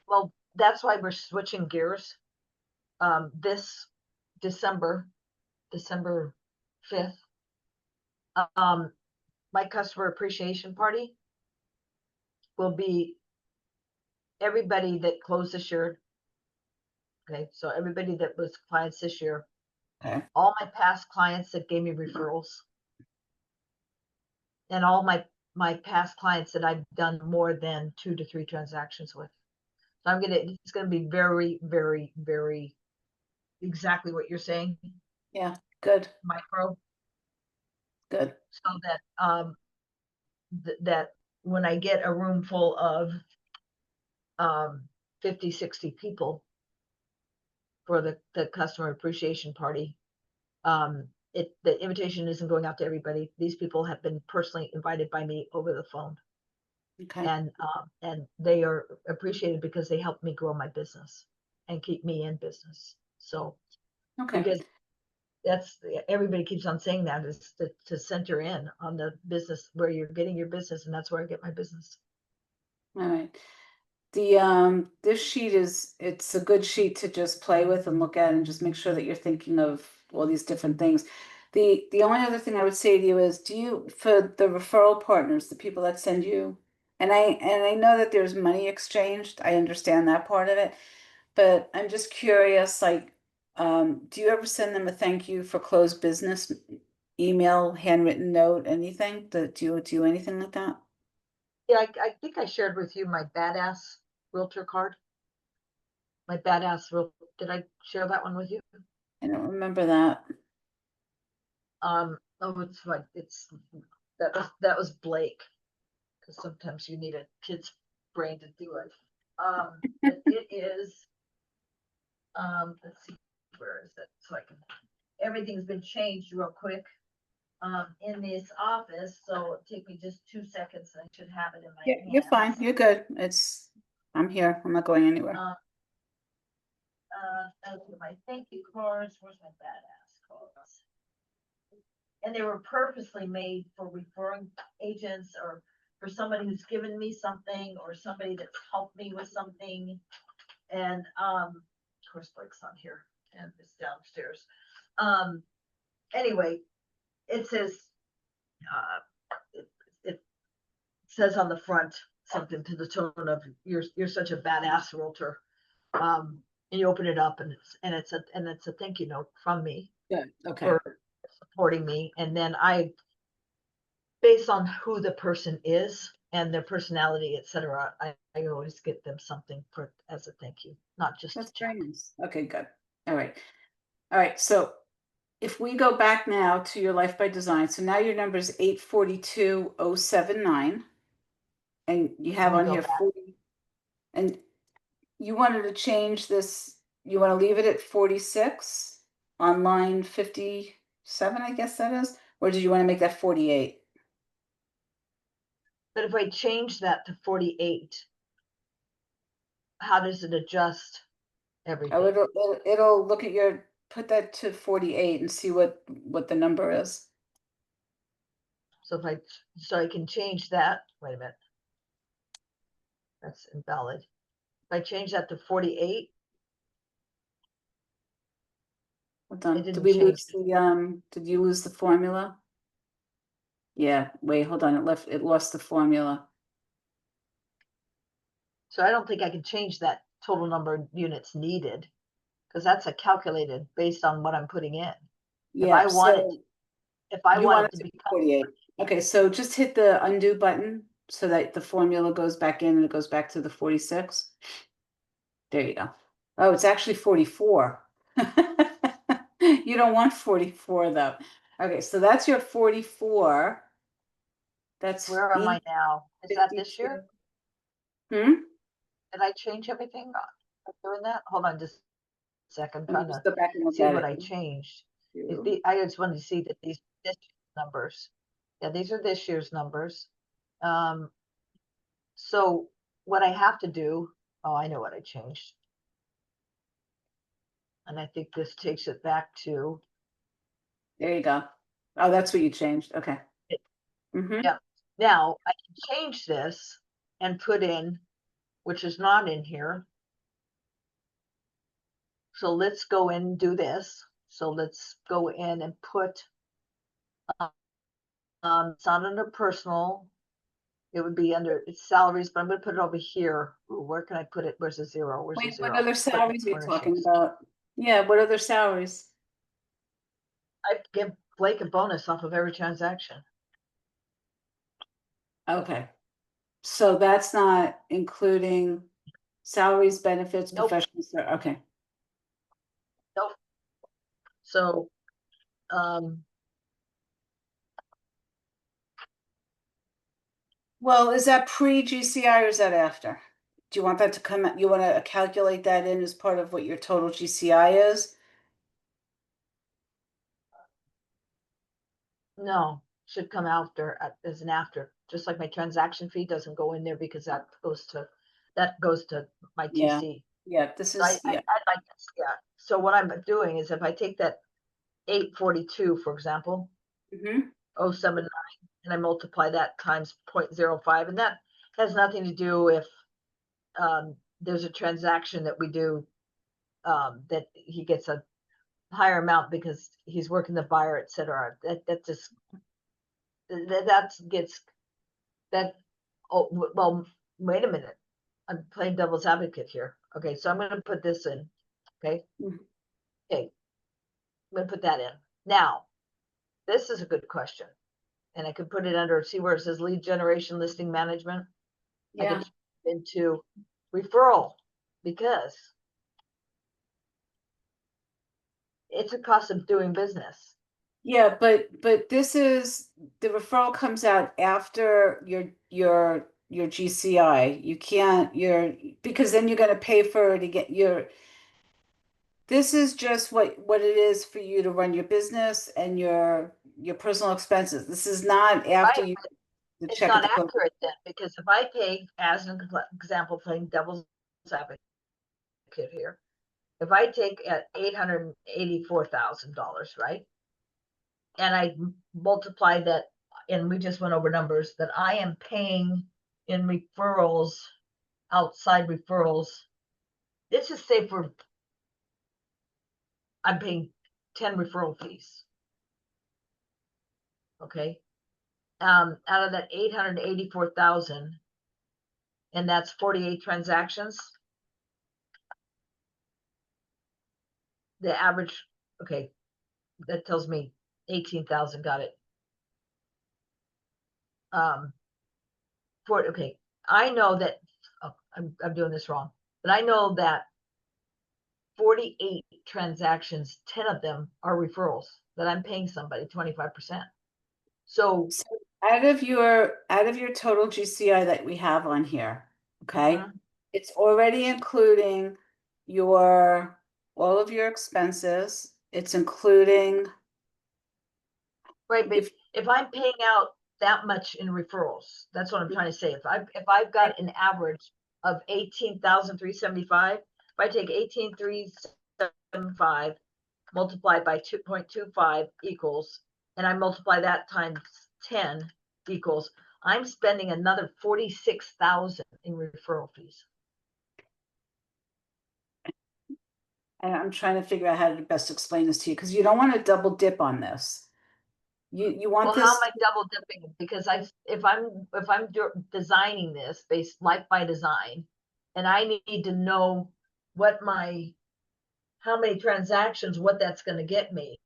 Well, that's why we're switching gears. This December 5th, my customer appreciation party will be everybody that closed this year. Okay, so everybody that was clients this year, Okay. all my past clients that gave me referrals, and all my past clients that I've done more than 2 to 3 transactions with. So it's gonna be very, very, very exactly what you're saying, Yeah, good, micro, good. so that that when I get a room full of 50, 60 people for the customer appreciation party, the invitation isn't going out to everybody. These people have been personally invited by me over the phone, Okay. and they are appreciated because they helped me grow my business and keep me in business. So Okay. because that's, everybody keeps on saying that, is to center in on the business where you're getting your business, and that's where I get my business. All right. This sheet it's a good sheet to just play with and look at and just make sure that you're thinking of all these different things. The only other thing I would say to you is, for the referral partners, the people that send you, and I know that there's money exchanged, I understand that part of it, but I'm just curious, like, do you ever send them a thank you for closed business email, handwritten note, anything? Do you do anything like that? Yeah, I think I shared with you my badass realtor card. My badass real. Did I share that one with you? I don't remember that. Oh, it's like that was Blake, because sometimes you need a kid's brain to do it. But it is. Let's see, where is it? So I can. Everything's been changed real quick. In this office, so it'll take me just 2 seconds. I should have it in my Yeah, you're fine. hands. You're good. I'm here. I'm not going anywhere. My thank you cards. Where's my badass cards? And they were purposely made for referring agents, or for somebody who's given me something, or somebody that's helped me with something. And of course Blake's on here and it's downstairs. Anyway, it says it says on the front something to the tone of, you're such a badass realtor. And you open it up and it's a thank you note from me Good, okay. for supporting me. And then based on who the person is and their personality, etc., I always get them something as a thank you, not just a That's check. very nice. Okay, good. All right. All right, so if we go back now to your Life by Design, so now your number is 842,079. And you have Let me on go here back. 40, and you wanted to change this, you want to leave it at 46 on line 57, I guess that is, or did you want to make that 48? But if I change that to 48, how does it adjust Oh, everything? it'll look at your, put that to 48 and see what the number is. So I can change that. Wait a minute. That's invalid. If I change that to 48, Hold on. it Did didn't we change. lose the did you lose the formula? Yeah, wait, hold on. It lost the formula. So I don't think I can change that total number of units needed, because that's a calculated based on what I'm putting in. Yeah, I want it, so if I you want want it to it to be become 48. Okay, so just hit the undo button so that the formula goes back in and it goes back to the 46. There you go. Oh, it's actually 44. You don't want 44 though. Okay, so that's your 44. That's where am I now? Is that this year? 52. Hmm? Did I change everything? I'm doing that? Hold on just a second. I'm Let me trying just to go back and look see at what it. I changed. Two. I just wanted to see that these this numbers. Yeah, these are this year's numbers. So what I have to do, oh, I know what I changed. And I think this takes it back to, There you go. Oh, that's what you changed. Okay. Mm-hmm. yeah. Now I can change this and put in, which is not in here. So let's go in and do this. So let's go in and put, it's not under personal. It would be under its salaries, but I'm gonna put it over here. Ooh, where can I put it? Where's the zero? Where's the Wait, what zero? other Equipment salaries are you talking furnishings. about? Yeah, what other salaries? I give Blake a bonus off of every transaction. Okay. So that's not including salaries, benefits, Nope. professional, okay. Nope. So, Well, is that pre-GCI or is that after? Do you want that to come out? You want to calculate that in as part of what your total GCI is? no, should come after, as an after, just like my transaction fee doesn't go in there because that goes to my Yeah. TC. Yeah, this So I is, yeah. like this, yeah. So what I'm doing is if I take that 842, for example, Mm-hmm. 079, and I multiply that times 0.05, and that has nothing to do if there's a transaction that we do that he gets a higher amount because he's working the buyer, etc. That just that gets that. Oh well, wait a minute. I'm playing devil's advocate here. Okay, so I'm going to put this in. Okay, Mhm. okay, I'm going to put that in now. This is a good question, and I could put it under, see where it says lead generation listing management. I Yeah. could into referral, because it's a cost of doing business. Yeah, but this is, the referral comes out after your GCI. You can't, because then you're gonna pay for to get this is just what it is for you to run your business and your personal expenses. This is not after Right. you the It's check at not the close. accurate then, because if I take, as an example, playing devil's advocate here, if I take at $884,000, right? And I multiply that, and we just went over numbers that I am paying in referrals, outside referrals. Let's just say I'm paying 10 referral fees. Okay. Out of that 884,000, and that's 48 transactions. the average, okay, that tells me 18,000, got it. Okay, I know that, oh, I'm doing this wrong, but I know that 48 transactions, 10 of them are referrals that I'm paying somebody 25%. So, So out of your total GCI that we have on here, okay, Mhm. it's already including your all of your expenses. It's including right, but if I'm paying out that much in referrals, that's what I'm trying to say. If I've got an average of 18,375, if I take 18,375 multiplied by 2.25 equals, and I multiply that times 10 equals, I'm spending another 46,000 in referral fees. and I'm trying to figure out how to best explain this to you because you don't want to double dip on this. You want Well, how this am I double dipping? Because if I'm designing this based like by design, and I need to know what how many transactions, what that's going to get me.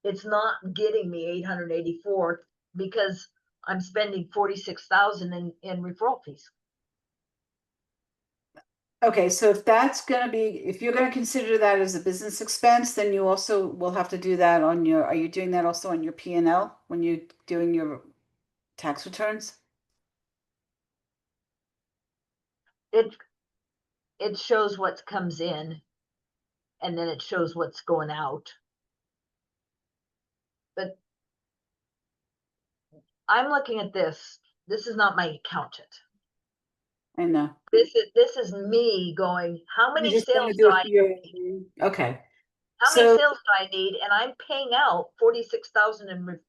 It's not getting me 884 because I'm spending 46,000 in referral fees. Okay, so if that's gonna be, if you're gonna consider that as a business expense, then you also will have to do that on your, are you doing that also on your P&L when you're doing your tax returns? It shows what comes in, and then it shows what's going out. But I'm looking at this. This is not my accountant. I know. This is me going, how You many just want to sales do do it I for your, need? okay. How many So, sales do I need? And I'm paying out 46,000 in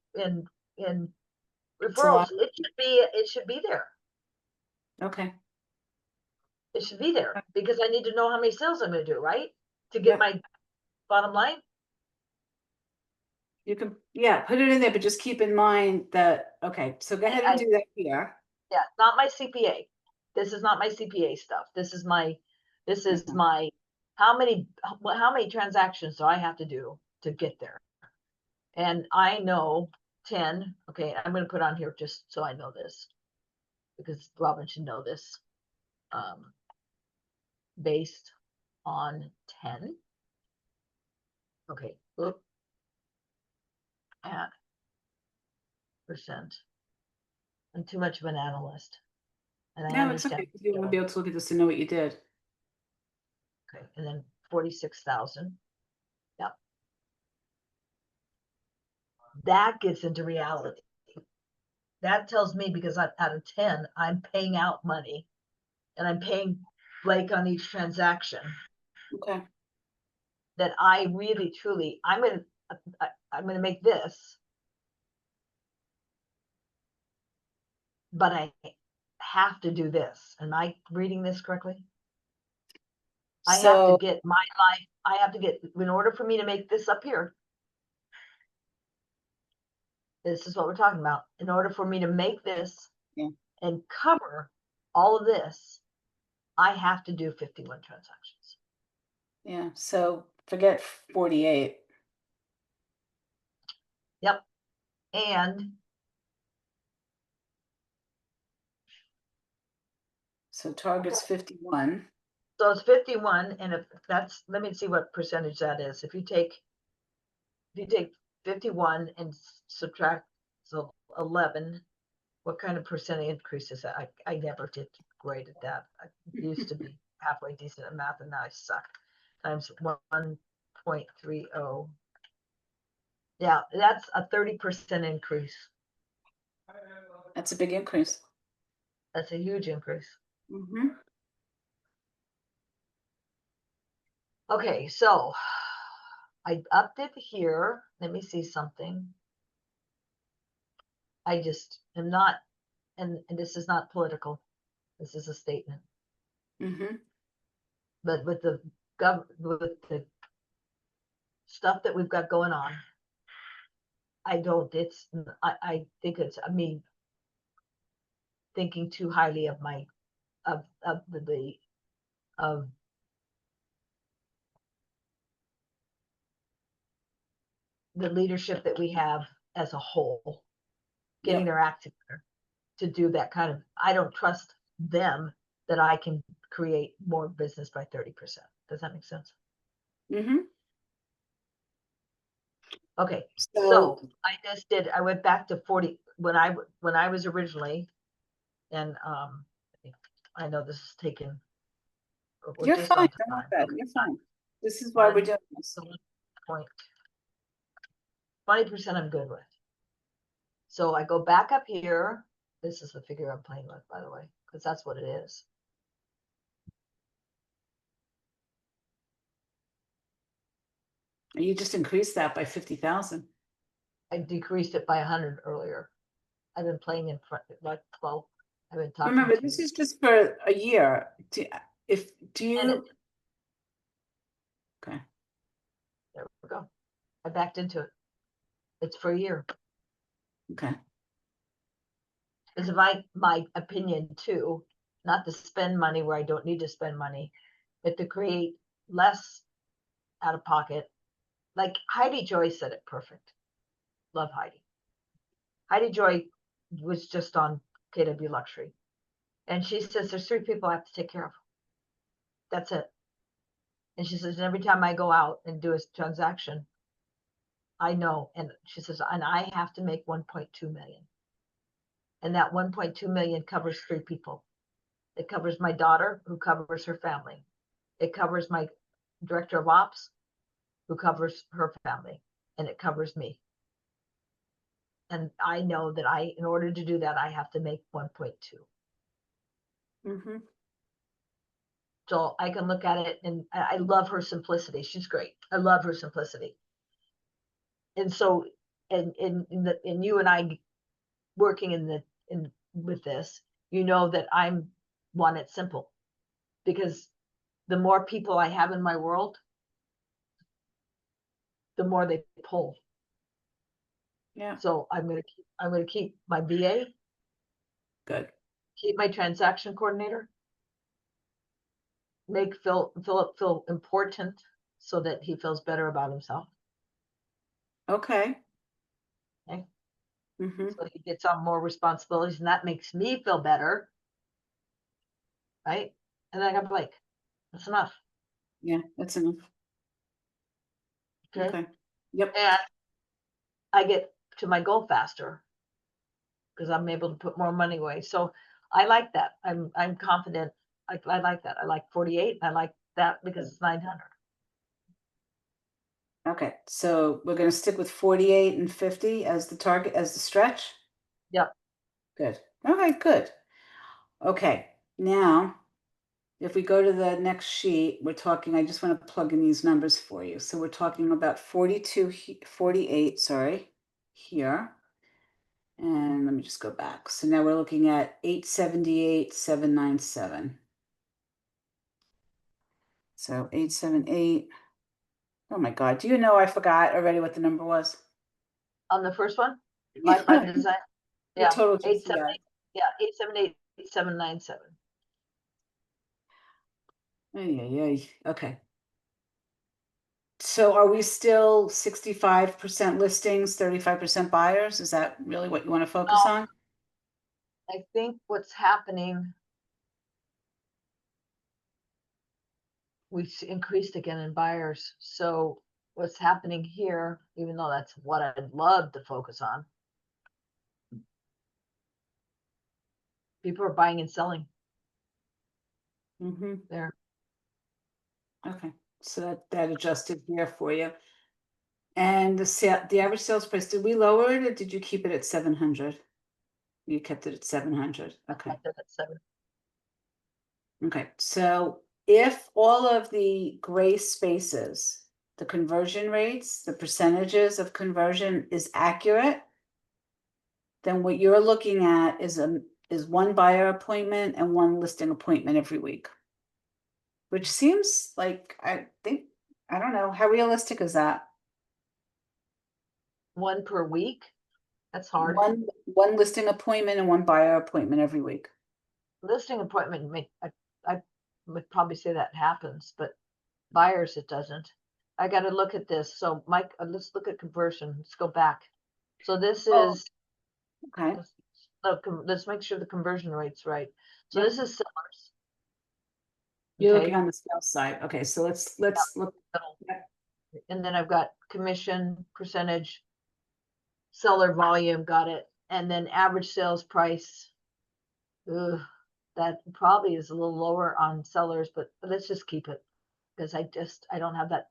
it's a lot. referrals. It should be there. Okay. It should be there because I need to know how many sales I'm going to do, right? To Yeah. get my bottom line. You can, yeah, put it in there, but just keep in mind that, okay, so go ahead and do that here. Yeah, not my CPA. This is not my CPA stuff. This is my how many transactions do I have to do to get there? And I know 10. Okay, I'm going to put on here just so I know this because Robin should know this. Based on 10. Okay, look at percent. I'm too much of an analyst. And I No, it's okay. understand. You want to be able to look at this to know what you did. Okay, and then 46,000. Yep. That gets into reality. That tells me because out of 10, I'm paying out money and I'm paying Blake on each transaction Okay. that I really truly I'm gonna make this, but I have to do this. Am I reading this correctly? I have to get my life, I have to get, in order for me to make this up here, this is what we're talking about. In order for me to make this Yeah. and cover all of this, I have to do 51 transactions. Yeah, so forget 48. Yep. And So target's 51. so it's 51. And if that's, let me see what percentage that is. If you take 51 and subtract so 11, what kind of percent increase is that? I never did great at that. I used to be halfway decent at math and now I suck. Times 1.30. Yeah, that's a 30% increase. That's a big increase. That's a huge increase. Mm-hmm. Okay, so I upped it here. Let me see something. I just am not, and this is not political. This is a statement. Mm-hmm. But with the stuff that we've got going on, I think it's me thinking too highly of my of the of the leadership that we have as a whole, getting Yep. their act together to do that kind of, I don't trust them that I can create more business by 30%. Does that make sense? Mm-hmm. Okay, So, so I went back to 40 when I was originally, and I know this is taken. We're you're just fine. on Don't worry time. about it. You're fine. This is why we're doing this. 20% I'm good with. So I go back up here. This is the figure I'm playing with, by the way, because that's what it is. You just increased that by 50,000. I decreased it by 100 earlier. I've been playing in front like 12. I've been talking Remember, to this you. is just for a year. Do you? And Okay. there we go. I backed into it. It's for a year. Okay. It's my opinion too, not to spend money where I don't need to spend money, but to create less out of pocket. Like Heidi Joy said it perfect. Love Heidi. Heidi Joy was just on KW Luxury. And she says there's 3 people I have to take care of. That's it. And she says, every time I go out and do a transaction, I know. And she says, and I have to make 1.2 million. And that 1.2 million covers 3 people. It covers my daughter, who covers her family. It covers my director of ops, who covers her family. And it covers me. And I know that in order to do that, I have to make 1.2. Mm-hmm. So I can look at it, and I love her simplicity. She's great. I love her simplicity. And so, and you and I working with this, you know that I'm want it simple, because the more people I have in my world, the more they pull. Yeah. So I'm gonna keep my BA, Good. keep my transaction coordinator, make Philip feel important so that he feels better about himself. Okay. Okay. Mm-hmm. So he gets on more responsibilities, and that makes me feel better. Right? And then I got Blake. That's enough. Yeah, that's enough. Okay. Okay. Yep. And I get to my goal faster because I'm able to put more money away. So I like that. I'm confident. I like that. I like 48. I like that because it's 900. Okay. So we're going to stick with 48 and 50 as the target, as the stretch. Yep. Good. Okay, good. Okay. Now, if we go to the next sheet, we're talking, I just want to plug in these numbers for you. So we're talking about 48, sorry, here. And let me just go back. So now we're looking at 878,797. So 878. Oh my God. Do you know I forgot already what the number was? On the first one, life by design. The Yeah. total 878. GCI. Yeah. 878,797. Yeah. Okay. So are we still 65% listings, 35% buyers? Is that really what you want to focus on? I think what's happening, we increased again in buyers. So what's happening here, even though that's what I'd love to focus on, people are buying and selling Mm-hmm. there. Okay. So that adjusted here for you. And the average sales price, did we lower it or did you keep it at 700? You kept it at 700. Okay. I said that's 7. Okay. So if all of the gray spaces, the conversion rates, the percentages of conversion is accurate, then what you're looking at is one buyer appointment and one listing appointment every week. Which seems like, I don't know, how realistic is that? 1 per week. That's hard. One listing appointment and one buyer appointment every week. Listing appointment I would probably say that happens, but buyers it doesn't. I gotta look at this. So Mike, let's look at conversion. Let's go back. So this Oh. is, Okay. let's make sure the conversion rate's right. So Yep. this is sellers. You're Okay. looking on the sales side. Okay, so let's look. And then I've got commission percentage, seller volume, got it. And then average sales price. Ugh, that probably is a little lower on sellers, but let's just keep it. Because I don't have that.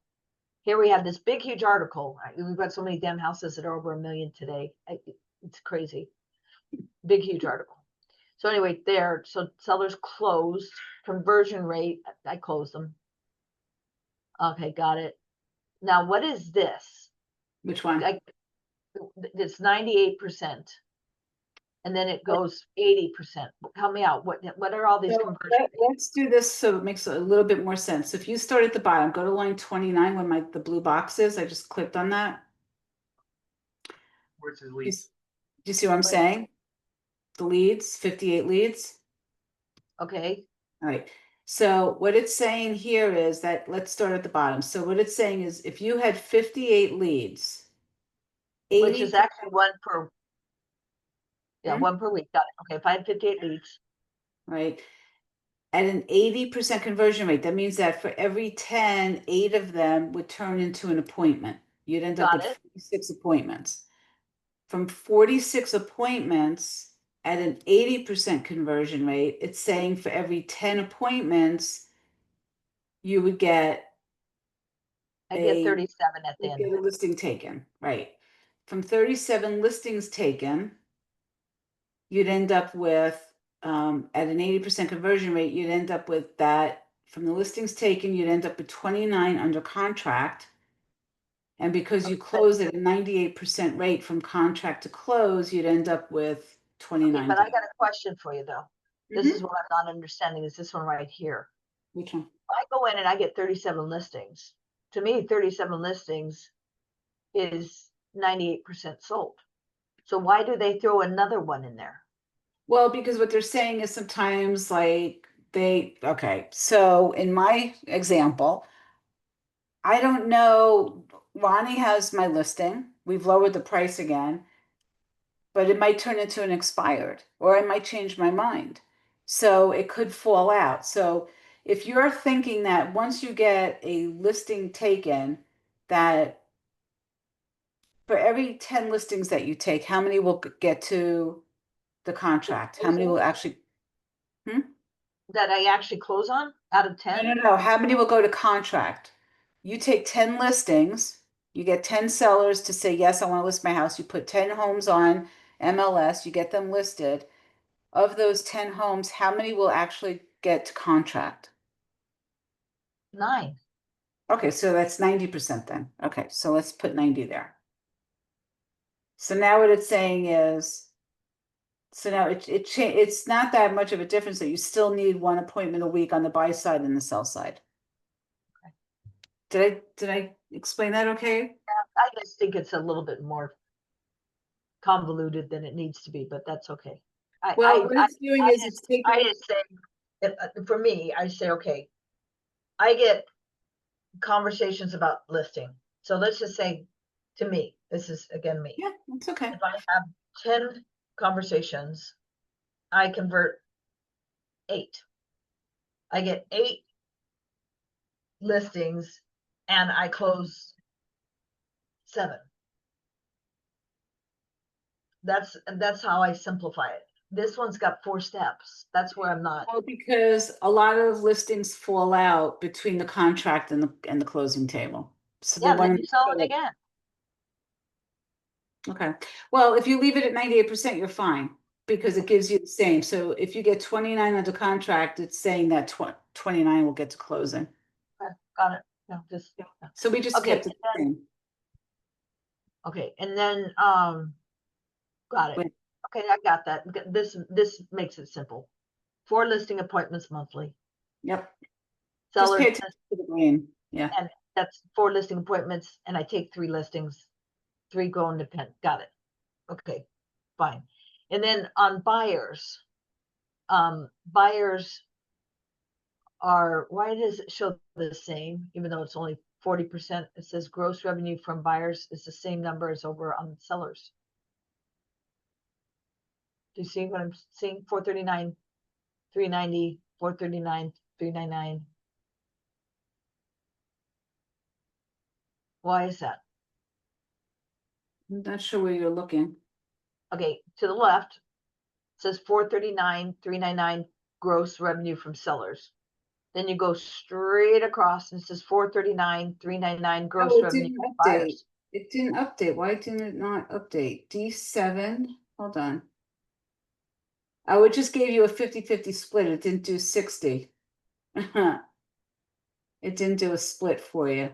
Here we have this big, huge article. We've got so many damn houses that are over 1 million today. It's crazy. Big, huge article. So anyway, there, so sellers closed, conversion rate, I closed them. Okay, got it. Now, what is this? Which one? It's 98%. And then it goes 80%. Help me out. What are all these So conversion? let's do this so it makes a little bit more sense. So if you start at the bottom, go to line 29 when the blue box is. I just clicked on that. Where's his Do lead? you see what I'm saying? The leads, 58 leads. Okay, All right. So what it's saying here is that, let's start at the bottom. So what it's saying is if you had 58 leads, which 80, is actually one per Hmm? week. Got it. Okay, if I had 58 leads, right? At an 80% conversion rate, that means that for every 10, 8 of them would turn into an appointment. You'd end up got with it. 46 appointments. From 46 appointments at an 80% conversion rate, it's saying for every 10 appointments, you would get I get 37 at the you end. get a listing taken, right? From 37 listings taken, you'd end up with, at an 80% conversion rate, you'd end up with that. From the listings taken, you'd end up with 29 under contract. And because you close at a 98% rate from contract to close, you'd end up with 29 But I days. got a question for you though. This is what I'm not understanding, is this one right here. Which one? I go in and I get 37 listings. To me, 37 listings is 98% sold. So why do they throw another one in there? Well, because what they're saying is sometimes like okay, so in my example, I don't know, Ronnie has my listing. We've lowered the price again, but it might turn into an expired, or I might change my mind. So it could fall out. So if you're thinking that once you get a listing taken, that for every 10 listings that you take, how many will get to the contract? How many will actually, That I actually close on out of 10? No. How many will go to contract? You take 10 listings, you get 10 sellers to say, yes, I want to list my house. You put 10 homes on MLS, you get them listed. Of those 10 homes, how many will actually get to contract? 9. Okay, so that's 90% then. Okay, so let's put 90 there. So now what it's saying is, so now it's not that much of a difference that you still need one appointment a week on the buy side and the sell side. Did I explain that okay? I just think it's a little bit more convoluted than it needs to be, but that's okay. Well, what it's doing is it's taking. I just say, for me, I say, okay, I get conversations about listing. So let's just say, to me, this is again me. Yeah, it's okay. If I have 10 conversations, I convert 8. I get 8 listings and I close 7. That's how I simplify it. This one's got 4 steps. That's where I'm not. Well, because a lot of listings fall out between the contract and the closing table. So they Yeah, then want you sell it again. Okay. Well, if you leave it at 98%, you're fine because it gives you the same. So if you get 29 under contract, it's saying that 29 will get to closing. Okay, got it. No, just So we just okay. kept it the same. Okay, and then got it. Wait. Okay, I got that. This makes it simple. 4 listing appointments monthly. Yep. Sellers, Just pay attention to the green. Yeah. and that's 4 listing appointments, and I take 3 listings, 3 go independent. Got it. Okay, fine. And then on buyers, buyers are, why does it show the same, even though it's only 40%. It says gross revenue from buyers is the same number as over on sellers. Do you see what I'm seeing? 439, 390, 439, 399. Why is that? I'm not sure where you're looking. Okay, to the left, it says 439, 399 gross revenue from sellers. Then you go straight across and it says 439, 399 gross Oh, it revenue didn't from update. buyers. It didn't update. Why didn't it not update? D7, hold on. Oh, it just gave you a 50-50 split. It didn't do 60. It didn't do a split for you.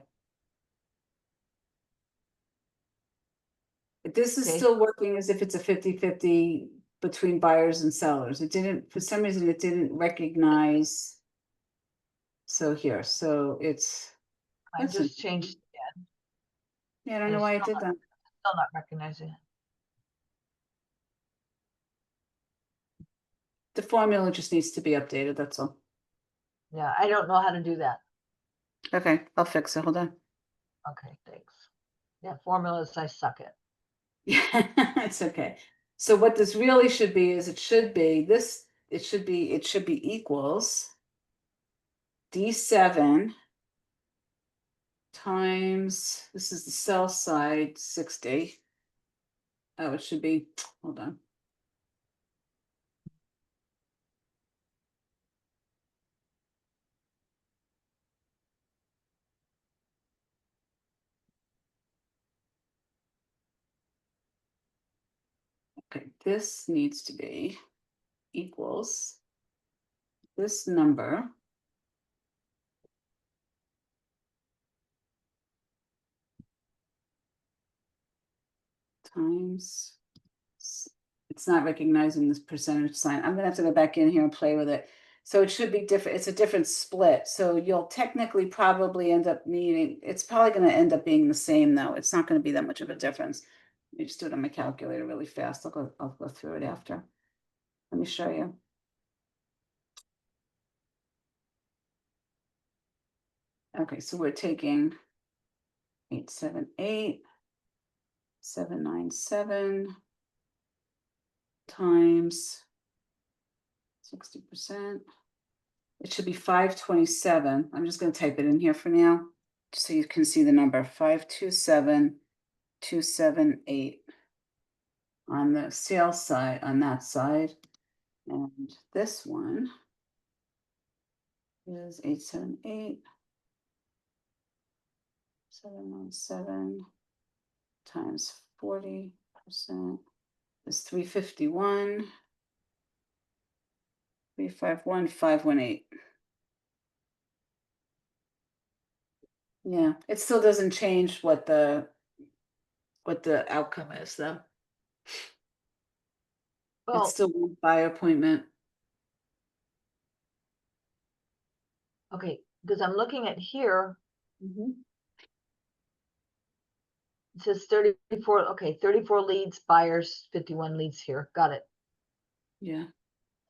This is Okay. still working as if it's a 50-50 between buyers and sellers. It didn't, for some reason, it didn't recognize. So here, so it's, I that's just interesting. changed it. Yeah, I don't know why it did that. Still not recognizing it. The formula just needs to be updated, that's all. Yeah, I don't know how to do that. Okay, I'll fix it, hold on. Okay, thanks. Yeah, formulas, I suck at. Yeah, it's okay. So what this really should be is it should be this, it should be equals D7 times, this is the sell side 60. Oh, it should be, hold on. Okay, this needs to be equals this number times, it's not recognizing this percentage sign. I'm gonna have to go back in here and play with it. So it should be different. It's a different split. So you'll technically probably end up needing, it's probably gonna end up being the same though. It's not gonna be that much of a difference. Let me just do it on my calculator really fast. I'll go through it after. Let me show you. Okay, so we're taking 878, 797 times 60%. It should be 527. I'm just going to type it in here for now, so you can see the number 527278 on the sales side, on that side. And this one is 878 797 times 40% is 351 351 518. Yeah, it still doesn't change what the outcome is though. Well, It's still by appointment. okay, because I'm looking at here, Mm-hmm. it says 34, okay, 34 leads, buyers, 51 leads here. Got it. Yeah.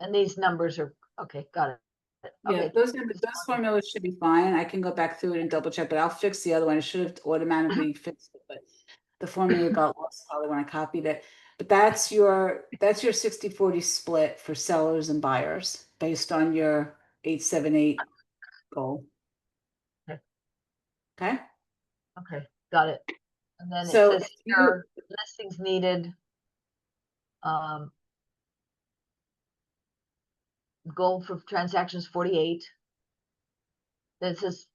And these numbers are, okay, got it. Yeah, Okay, those formulas should be fine. I can go back through it and double check, but I'll fix the other one. It should have automatically fixed it, but the formula got lost probably when I copied it. But that's your 60-40 split for sellers and buyers based on your 878 goal. Okay. Okay. okay, got it. And then it So says here, listings needed. Goal for transactions 48. Then it says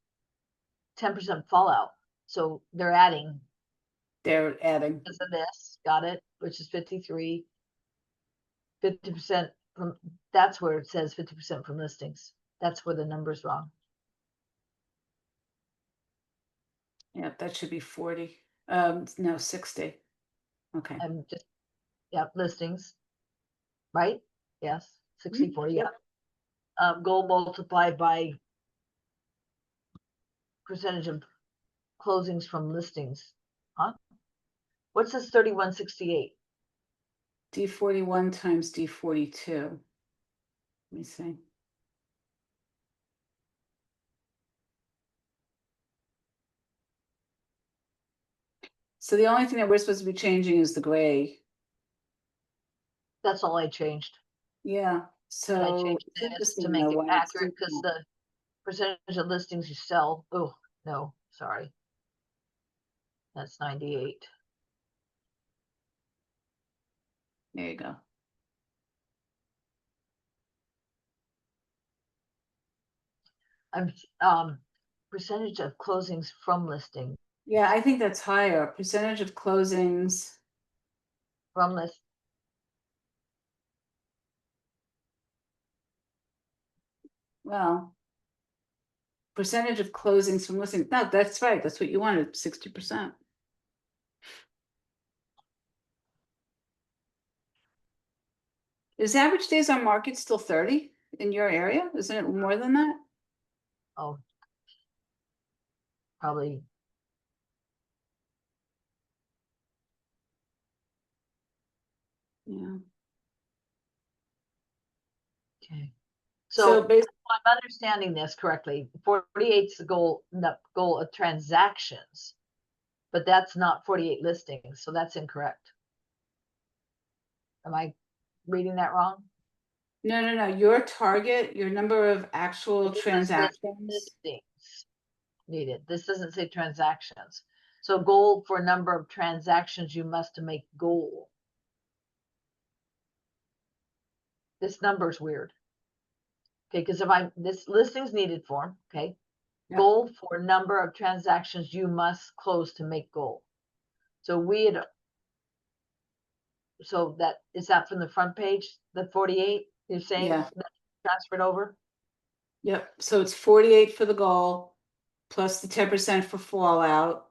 10% fallout. So they're adding they're adding. because of this, got it, which is 53. 50% from, that's where it says 50% from listings. That's where the number's wrong. Yeah, that should be 40. No, 60. Okay. I'm just, yeah, listings, right? Yes, 60, 40, yeah. Goal multiplied by percentage of closings from listings. Huh? What's this 3168? D41 times D42. Let me see. So the only thing that we're supposed to be changing is the gray. That's all I changed. Yeah, And I so changed it's this interesting to make though it why it's accurate, because doing the percentage of listings you sell, oh, no, sorry. That's 98. that. There you go. Percentage of closings from listing, Yeah, I think that's higher. Percentage of closings. from list, Well, percentage of closings from listing. No, that's right. That's what you wanted, 60%. Is average days on market still 30 in your area? Isn't it more than that? oh. Probably, Yeah. okay. So So basically, I'm understanding this correctly. 48 is the goal of transactions, but that's not 48 listings, so that's incorrect. Am I reading that wrong? no. Your target, your number of actual This is transactions. listings needed. This doesn't say transactions. So goal for number of transactions you must make goal. This number's weird. Okay, because if this listings needed form, okay. Yeah. Goal for number of transactions you must close to make goal. So so is that from the front page, the 48, you're saying Yeah. that transferred over? Yep. So it's 48 for the goal, plus the 10% for fallout.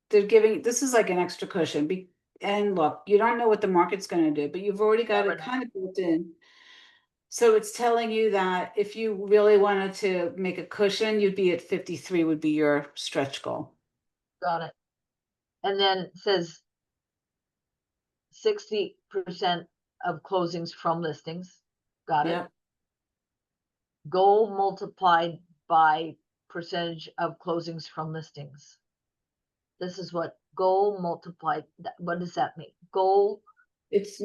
They're giving, this is like an extra cushion. And look, you don't know what the market's going to do, but you've already got Never it know. kind of built in. So it's telling you that if you really wanted to make a cushion, you'd be at 53 would be your stretch goal. Got it. And then it says 60% of closings from listings. Got it. Yep. Goal multiplied by percentage of closings from listings. This is what goal multiplied, what does that mean? Goal, It's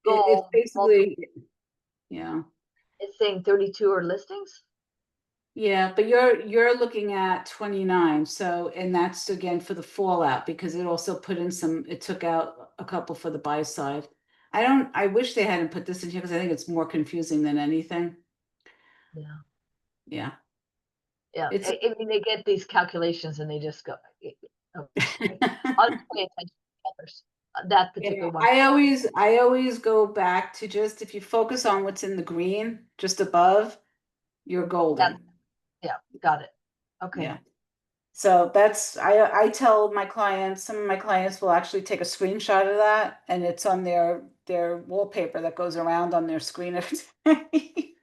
goal, basically, yeah. it's saying 32 are listings? Yeah, but you're looking at 29. So, and that's again for the fallout because it also put in it took out a couple for the buy side. I wish they hadn't put this in here because I think it's more confusing than anything. Yeah. Yeah. Yeah, It's I mean, they get these calculations and they just go, okay. I'll just pay attention to others. That particular one. I always go back to just if you focus on what's in the green just above, you're golden. Yeah, got it. Okay. Yeah. So that's I tell my clients, some of my clients will actually take a screenshot of that and it's on their wallpaper that goes around on their screen every day.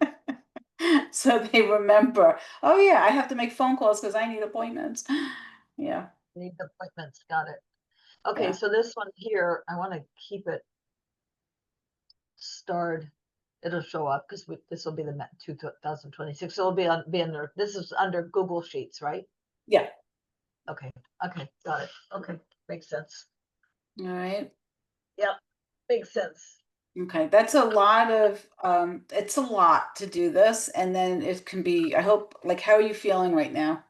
So they remember, oh yeah, I have to make phone calls because I need appointments. Yeah. Need appointments, got it. Okay, Yeah. so this one here, I want to keep it starred. It'll show up because this will be the 2026. So it'll be under, this is under Google Sheets, right? Yeah. Okay, got it. Okay, makes sense. All right. Yep, makes sense. Okay, that's a lot of it's a lot to do this and then it can be, I hope, like how are you feeling right now?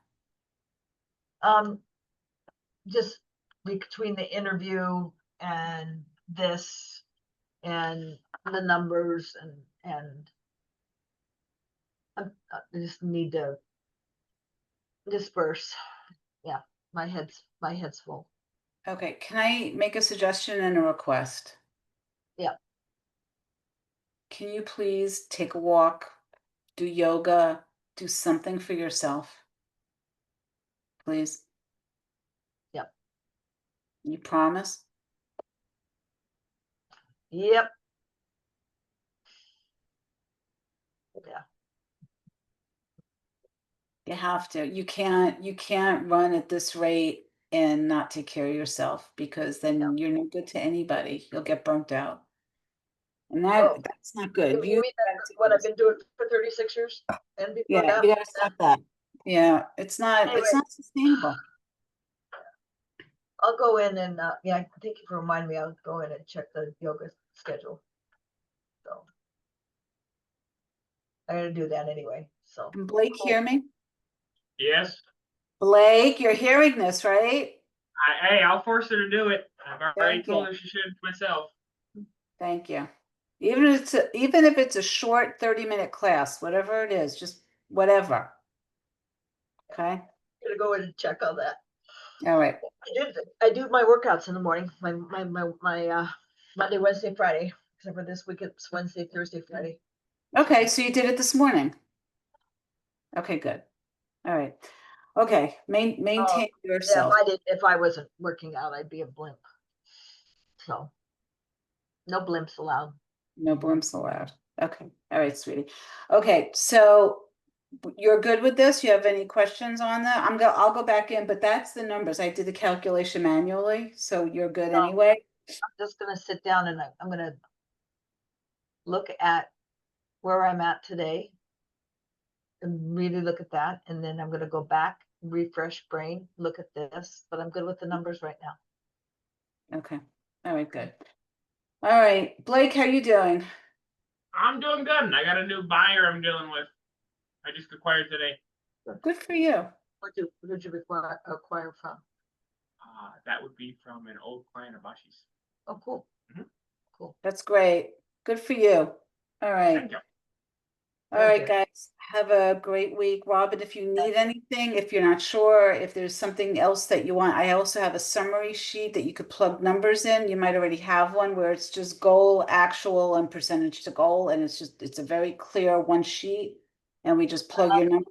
Just between the interview and this and the numbers and I just need to disperse. Yeah, my head's full. Okay, can I make a suggestion and a request? Yeah. Can you please take a walk, do yoga, do something for yourself? Please. Yep. You promise? Yep. Yeah. You have to. You can't run at this rate and not take care of yourself because then you're no good to anybody. You'll get burnt out. And Oh, that's not good. you mean that's what I've been doing for 36 years? And before Yeah, that? you gotta stop that. Yeah, it's Anyway. not sustainable. I'll go in and, yeah, thank you for reminding me. I'll go in and check the yoga schedule. So. I gotta do that anyway, so. Can Blake Cool. hear me? Yes, Blake, you're hearing this, right? hey, I'll force her to do it. I've already Thank told you. her she should myself. Thank you. Even if it's a short 30-minute class, whatever it is, just whatever. Okay, Gonna go in and check on that. all right. I do my workouts in the morning, my Monday, Wednesday, Friday, except for this week it's Wednesday, Thursday, Friday. Okay, so you did it this morning. Okay, good. All right. Okay, maintain Yeah, yourself. if I wasn't working out, I'd be a blimp. So, no blimps allowed. No blimps allowed. Okay, all right, sweetie. Okay, so you're good with this? You have any questions on that? I'll go back in, but that's the numbers. I did the calculation manually, so you're good No. anyway. I'm just gonna sit down and I'm gonna look at where I'm at today. And really look at that, and then I'm gonna go back, refresh brain, look at this, but I'm good with the numbers right now. Okay, all right, good. All right, Blake, how you doing? I'm doing good. I got a new buyer I'm dealing with. I just acquired today. Good for you. Who did you acquire from? That would be from an old client of Ashi's. Oh, cool. Mhm. Cool. That's great. Good for you. All right. Thank you. All Very right, good. guys, have a great week. Robin, if you need anything, if you're not sure, if there's something else that you want, I also have a summary sheet that you could plug numbers in. You might already have one where it's just goal, actual, and percentage to goal, and it's a very clear one sheet, and we just plug your number.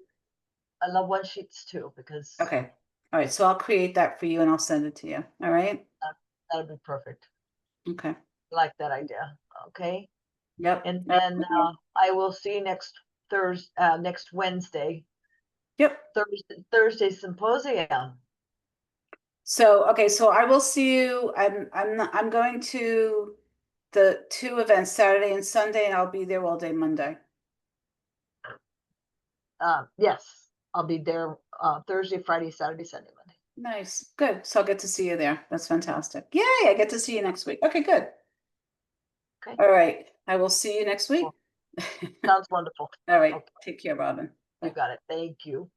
I love one sheets too, because Okay, all right, so I'll create that for you and I'll send it to you, all right? that'd be perfect. Okay, I like that idea. Okay. yep. And All then right. I will see you next Wednesday, Yep. Thursday symposium. So, okay, so I will see you. I'm going to the two events, Saturday and Sunday, and I'll be there all day Monday. Yes, I'll be there Thursday, Friday, Saturday, Sunday, Monday. Nice, good. So I'll get to see you there. That's fantastic. Yay, I get to see you next week. Okay, good. Okay. All right, I will see you next week. Sounds wonderful. All right, Okay. take care, Robin. You got it. Thank you.